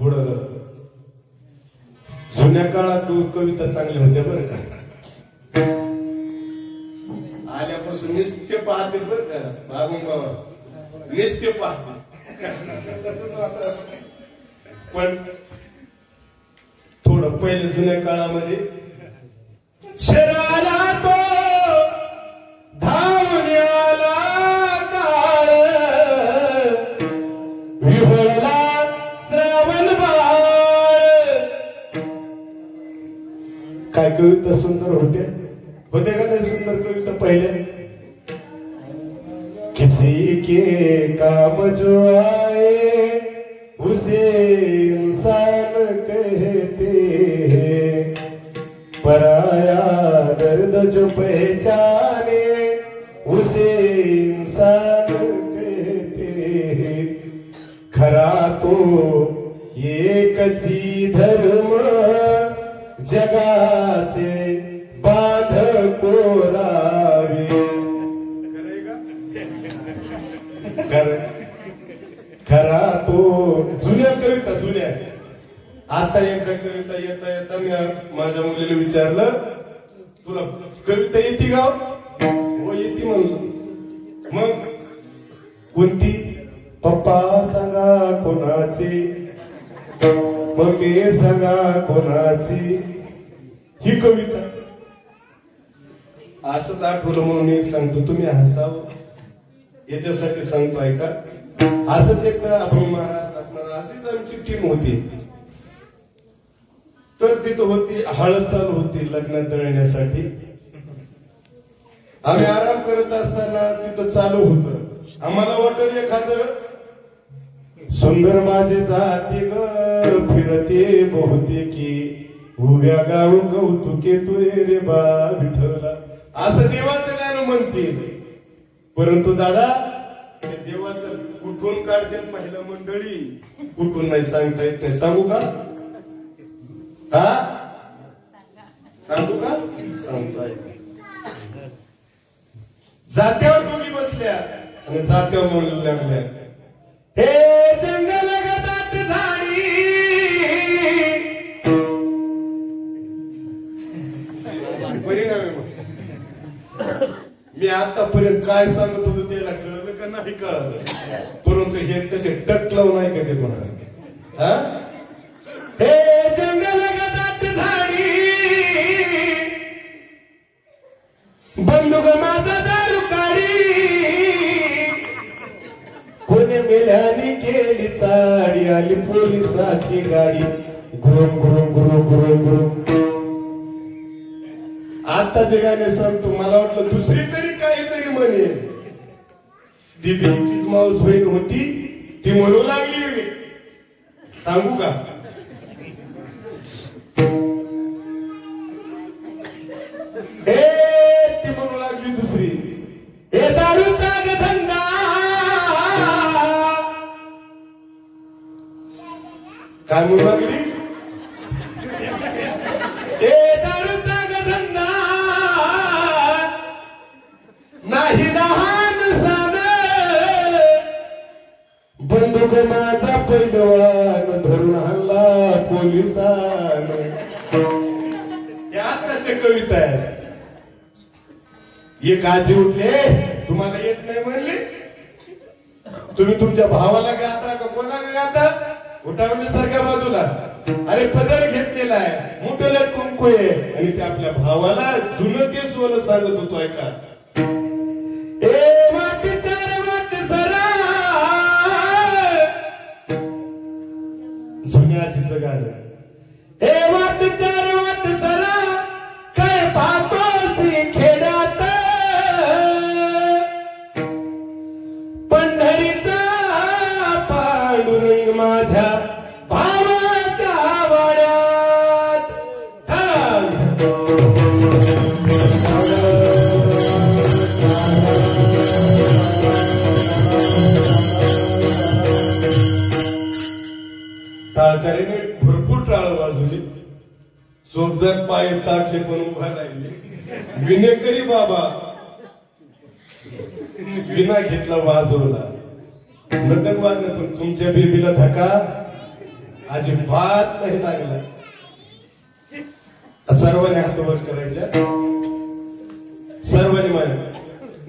थोडं जुन्या काळात कविता चांगल्या होत्या बरं का. आल्यापासून निस्त्य पाहते बरं का बाबू बाबा, निस्त्य पाहते. पण थोडं पहिले जुन्या काळामध्ये शराला तो धावण्याला काळ, विहोळला श्रावण बाळ. काय कविता सुंदर होते का नाही सुंदर कविता पहिले. किसी के काम जो आए उसे इंसान कहते हैं, पराया दर्द जो पहचाने उसे इंसान कहते हैं. खरा तो एकची धर्म जगाचे बांध कोरावे. खरा तो जुन्या कविता जुन्या. आता एकदा कविता येता येता मी माझ्या मुलीला विचारलं, तुला कविता येते का? हो येते म्हणलं. मग कोणती? पप्पा सांगा कोणाची, मम्मी सांगा कोणाची. ही कविता असंच आठवलं म्हणून एक सांगतो, तुम्ही हसावं याच्यासाठी सांगतोय का. असंच एकदा अभंग महाराज अशीच आमची टीम होती. तर तिथं होती हळद चालू होती लग्न दळण्यासाठी. आम्ही आराम करत असताना तिथं चालू होतं. आम्हाला वाटलं एखादं सुंदर माझे जाती ग फिरते बहुतेकी, उभ्या गाव कौतुके तुरे रे बा विठ्ठला, असं देवाचं गाणं म्हणतील. परंतु दादा ते देवाचं कुठून काढतात महिला मंडळी, कुठून नाही सांगता येत नाही. सांगू का? हा सांगू का? सांगताय. जात्यावर दोघी बसल्या आणि जात्यावर म्हणू लागल्या, हे जंगल गदात झाडी. परिणाम आहे मग. मी आतापर्यंत काय सांगत होतो त्याला कळलं का नाही कळलं, परंतु हे तसे टक लावून आहे का ते म्हणा. हे जंगल गदात झाडी, बंदूक माझा दारू काढी, कोणी मेल्याने केली चाडी, आली पोलिसाची गाडी. गुरुम गुरुम गुरु गुरु गुरु. आता जे गाणे सांगतो मला वाटलं दुसरी तरी काहीतरी म्हणेल. दिदीचीच माऊस बहीण होती ती म्हणू लागली. सांगू का? ती म्हणू लागली दुसरी, हे दारूचा धंदा, काय म्हणू लागली? दारूचा धंदा नाही लहान सान, बंदूक माझा पैलवान धरून हल्ला पोलिसान. हे आताच्या कविता आहे. एक आजी उठले, तुम्हाला येत नाही म्हणले, तुम्ही तुमच्या भावाला गाता का कोणाला गाता? उठावणे सारख्या बाजूला. अरे पदर घेतलेला आहे, मोठ्याला कुंकू आहे, आणि ते आपल्या भावाला जुनं ते सोनं सांगत होतो. ऐका, ए वाट चार वाट सरा, जुन्या आजीचं गाणं. हे वाट चार वाट सरा, काय पाहतोसी खेड्यात, पंढरीचा पांडुरंग माझ्या भावाच्या वाड्यात. टाळकरीने भरपूर टाळ वाजवली, सोबदार पाय ताटले पण उभा राहिले. विनेकरी बाबा विना घेतला वाजवला. मृदंग वाजलं पण तुमच्या बेबीला धक्का अजिबात नाही लागला. सर्वांनी हात वर करायच्या. सर्वांनी मान.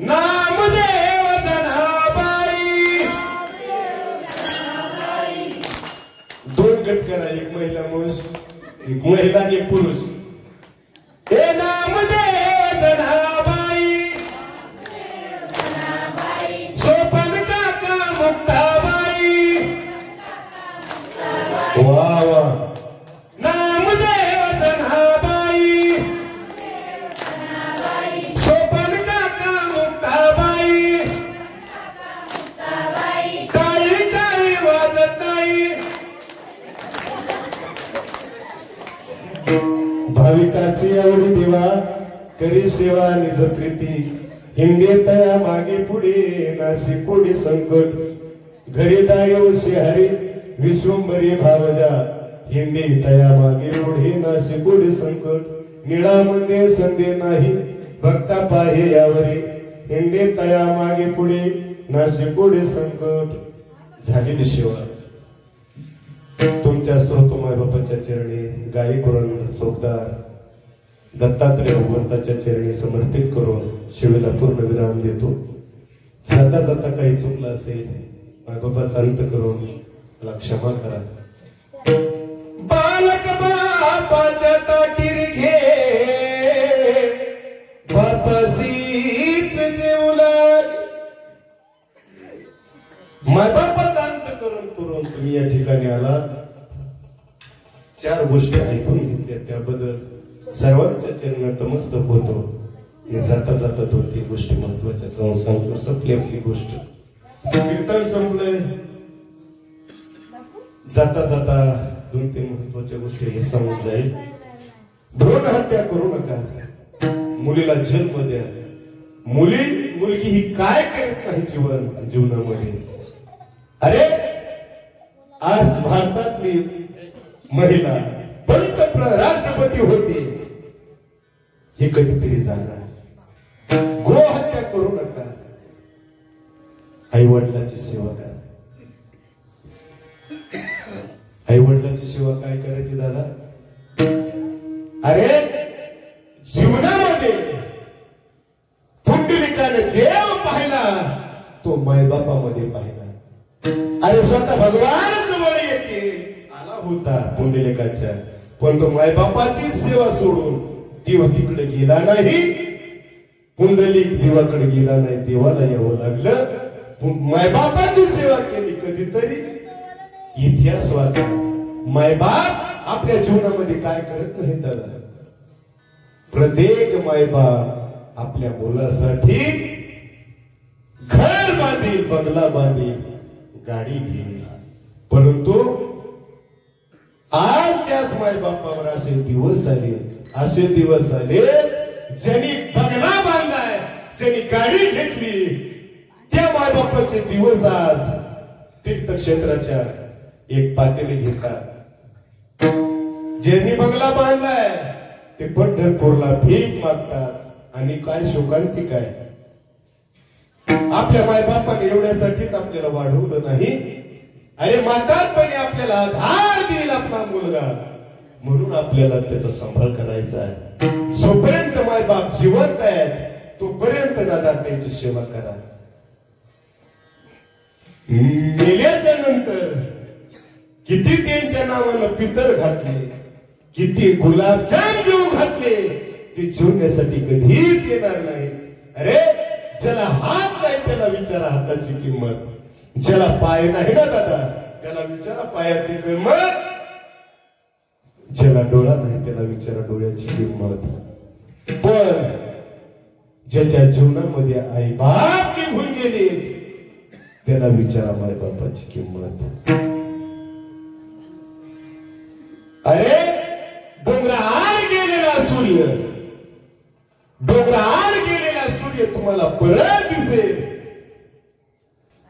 नामदेव जनाबाई. दोन गट करा. एक महिला पुरुष, एक महिला आणि एक पुरुष. हे नामदेव जनाबाई. सोपन काका मुक्ताबाई. वा वा. नामदेव जनाबाई. सोपन काका मुक्ताबाई. टाळी टाळी वाजत नाही. भाविकाची आवडी देवा करी सेवा निज प्रीती. हिंडे तया मागे पुढे नासी पुढे संकट. घरी दायो हरी विश्वंभरी भावजा. हिंडे तया मागे पुढे नासी पुढे संकट. निळामध्ये संदे नाही भक्ता पाहे यावरी. हिंडे तया मागे पुढे नासी पुढे संकट. झालेली सेवा तुमच्या स्रोतोमाय बापाच्या चरणी गायी कुरंद चोपदार दत्तात्रय भगवंताच्या चरणी समर्पित करून शिवेला पूर्ण विराम देतो. जाता जाता काही चुकलं असेल बापाचा अंत करून मला क्षमा करा. बालक बापाच्या ताटीर घे बापासीच जेवला. बापाचा अंत करून तुम्ही या ठिकाणी आला. चार गोष्टी ऐकून घेतल्या त्याबद्दल सर्वांच्या चरणात नतमस्तक होतो. जाता जाता 2-3 गोष्टी महत्वाच्या सांगतो. संपली आपली गोष्ट. कीर्तन संपलंय. जाता जाता 2-3 महत्वाच्या गोष्टी हे सांगून जाईल. भ्रूण हत्या करू नका. मुलीला जन्म द्या. मुलगी ही काय करत नाही जीवनामध्ये. अरे आज भारतातली महिला राष्ट्रपती होती. हे कधीतरी जाणार. गोहत्या करू नका. आई वडिलांची सेवा करा. आई वडिलांची सेवा काय करायची दादा. अरे जीवनामध्ये पुंडलिकाने देव पाहिला तो मायबापामध्ये पाहिला. अरे स्वतः भगवान जवळ येते आला होता पुंडलिकाच्या, पण तो मायबापाची सेवा सोडून देव तिकडे गेला नाही. पुंडलिक देवाकडे गेला नाही. देवाला यावं लागलं. मायबापाची सेवा केली. कधीतरी इतिहास वाचा. मायबाप आपल्या जीवनामध्ये काय करत नाही दादा. प्रत्येक मायबाप आपल्या मुलासाठी घर बांधील, बंगला बांधील, गाडी घेईल. परंतु आज त्याच मायबापावर असे दिवस आले ज्यांनी बंगला बांधलाय, ज्यांनी गाडी घेतली, त्या मायबापाचे दिवस आज तीर्थक्षेत्राच्या एक पातेले घेतात. ज्यांनी बंगला बांधलाय ते पंढरपूरला भीक मागतात. आणि काय शोकांतिक आहे. आपल्या मायबापाने एवढ्यासाठीच आपल्याला वाढवलं नाही. अरे म्हातारपणी आपल्याला आधार देईल आपला मुलगा, म्हणून आपल्याला त्याचा सांभाळ करायचा आहे. जोपर्यंत मायबाप जिवंत आहेत तोपर्यंत दादा त्यांची सेवा करा. मेल्याच्या नंतर किती त्यांच्या नावानं पितर घातले, किती गुलाबजाम जेव घातले, ते जेवण्यासाठी कधीच येणार नाही. अरे ज्याला हात नाही त्याला विचारा हाताची किंमत. ज्याला पाय नाही ना दादा त्याला विचारा पायाची किंमत. ज्याला डोळा नाही त्याला विचारा डोळ्याची किंमत. पण ज्याच्या जीवनामध्ये आई बाप निघून गेले त्याला विचारा माय बापाची किंमत. अरे डोंगराआड गेलेला सूर्य, डोंगराआड गेलेला सूर्य तुम्हाला परत दिसेल.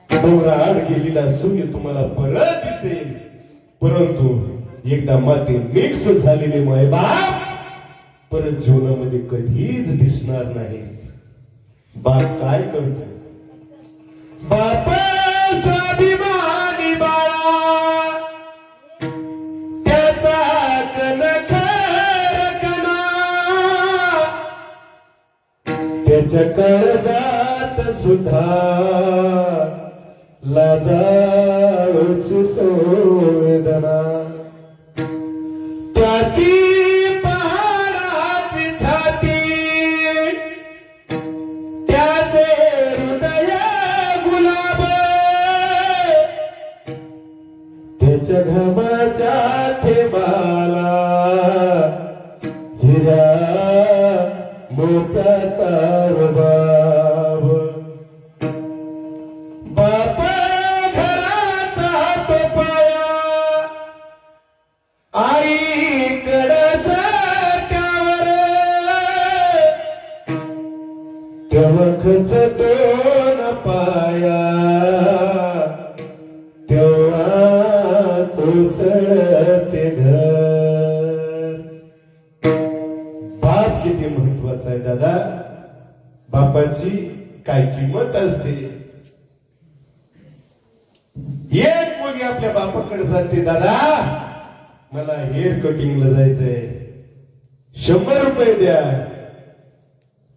डोंगराआड गेलेला सूर्य तुम्हाला परत दिसेल. परंतु एकदा माती मिक्स झालेले मायबाप परत जीवनामध्ये कधीच दिसणार नाही. बाप काय करतो. बाप स्वाभिमानी बाळा त्याच्या काळजात सुद्धा लाजाळूची संवेदना, त्याची पहाडाची छाती, त्याचे हृदय गुलाब, त्याच्या घामाच्या थेंबाला हिरा मोत्याचा रुबाब. बाप घराचा तो पाया, आईकडं त्यावर तेव्हाच दोन पाया, तेव्हा कोसळते घर. बाप किती महत्वाचा आहे दादा. बापाची काय किंमत असते. एक मुलगी आपल्या बापाकडे जाते, दादा मला हेअर कटिंगला जायचंय, 100 रुपये द्या.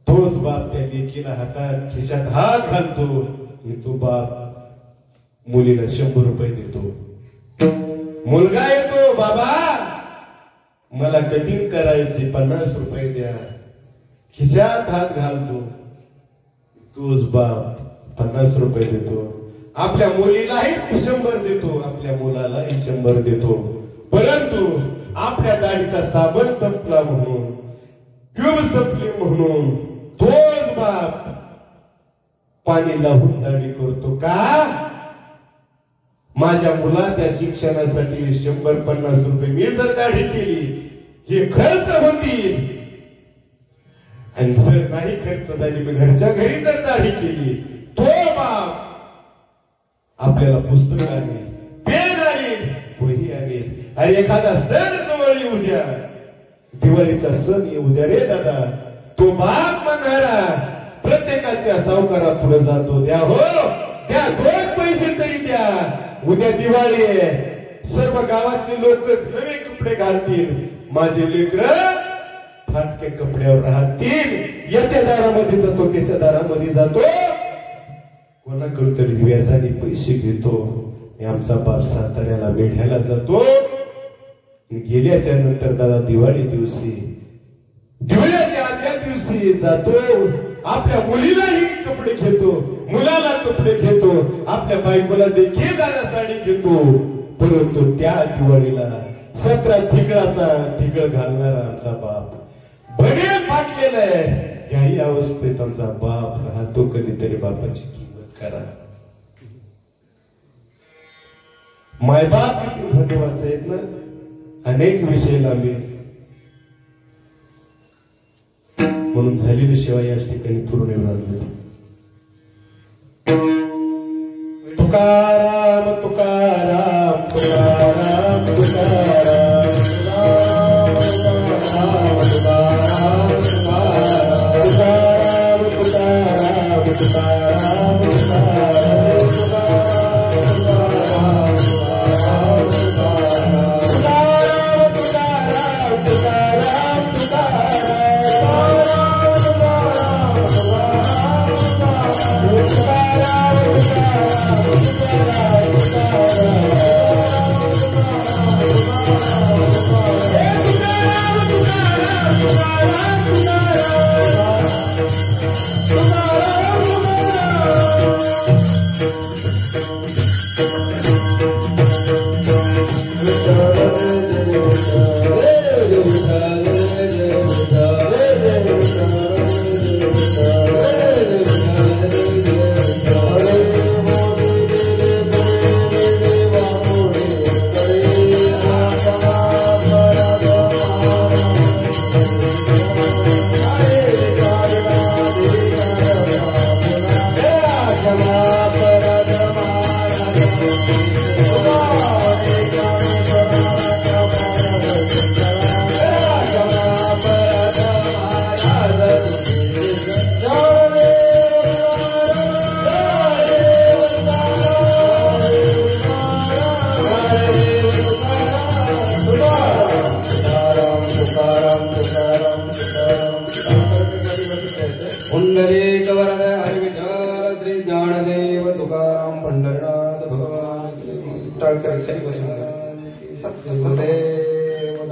तोच बाप त्या लेकीला हातात खिशात हात घालतो, मी तो बाप मुलीला 100 रुपये देतो. मुलगा येतो, बाबा मला कटिंग करायची, 50 रुपये द्या. खिशात हात घालतो, तोच बाप 50 रुपये देतो. आपल्या मुलीलाही 100 देतो, आपल्या मुलालाही 100 देतो. परंतु आपल्या दाढीचा साबण संपला म्हणून, ट्यूब संपली म्हणून तोच बाप पाणी लावून दाढी करतो. का? माझ्या मुलाच्या शिक्षणासाठी 100-50 रुपये मी जर दाढी केली, हे खर्च होतील. आणि जर नाही खर्च झाली, मी घरच्या घरी जर दाढी केली, तो बाप आपल्याला पुस्तक आणेल, पेन आणेल, वही आणेल. आणि एखादा सण जवळ येऊ द्या, दिवाळीचा सण येऊ द्या रे दादा, तो बाप म्हणणारा प्रत्येकाच्या सावकारा पुढे जातो, द्या हो द्या, 2 पैसे तरी द्या. उद्या दिवाळी आहे, सर्व गावातले लोक नवे कपडे घालतील, माझे लेकरं फाटके कपड्यावर राहतील. याच्या दारामध्ये जातो, त्याच्या दारामध्ये जातो, कोणाकडे तरी व्याजाने पैसे घेतो. आमचा बाप साताऱ्याला मेढ्याला जातो. गेल्याच्या नंतर दादा दिवाळी दिवशी, दिवाळीच्या आदल्या दिवशी जातो, आपल्या मुलीलाही कपडे घेतो, मुलाला कपडे घेतो, आपल्या बायकोला देखील दादा साडी घेतो. परंतु त्या दिवाळीला 17 ठिगळाचा ठिगळ घालणारा आमचा बाप बनेल फाटलेला आहे. याही अवस्थेत आमचा बाप राहतो. कधीतरी बापाची किंमत करा. मायबाप किती महत्वाचे आहेत ना. अनेक विषय लावले, म्हणून झालेली सेवा या ठिकाणी पूर्ण झाली. तुकाराम तुकाराम तुकाराम तुकाराम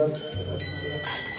दत्त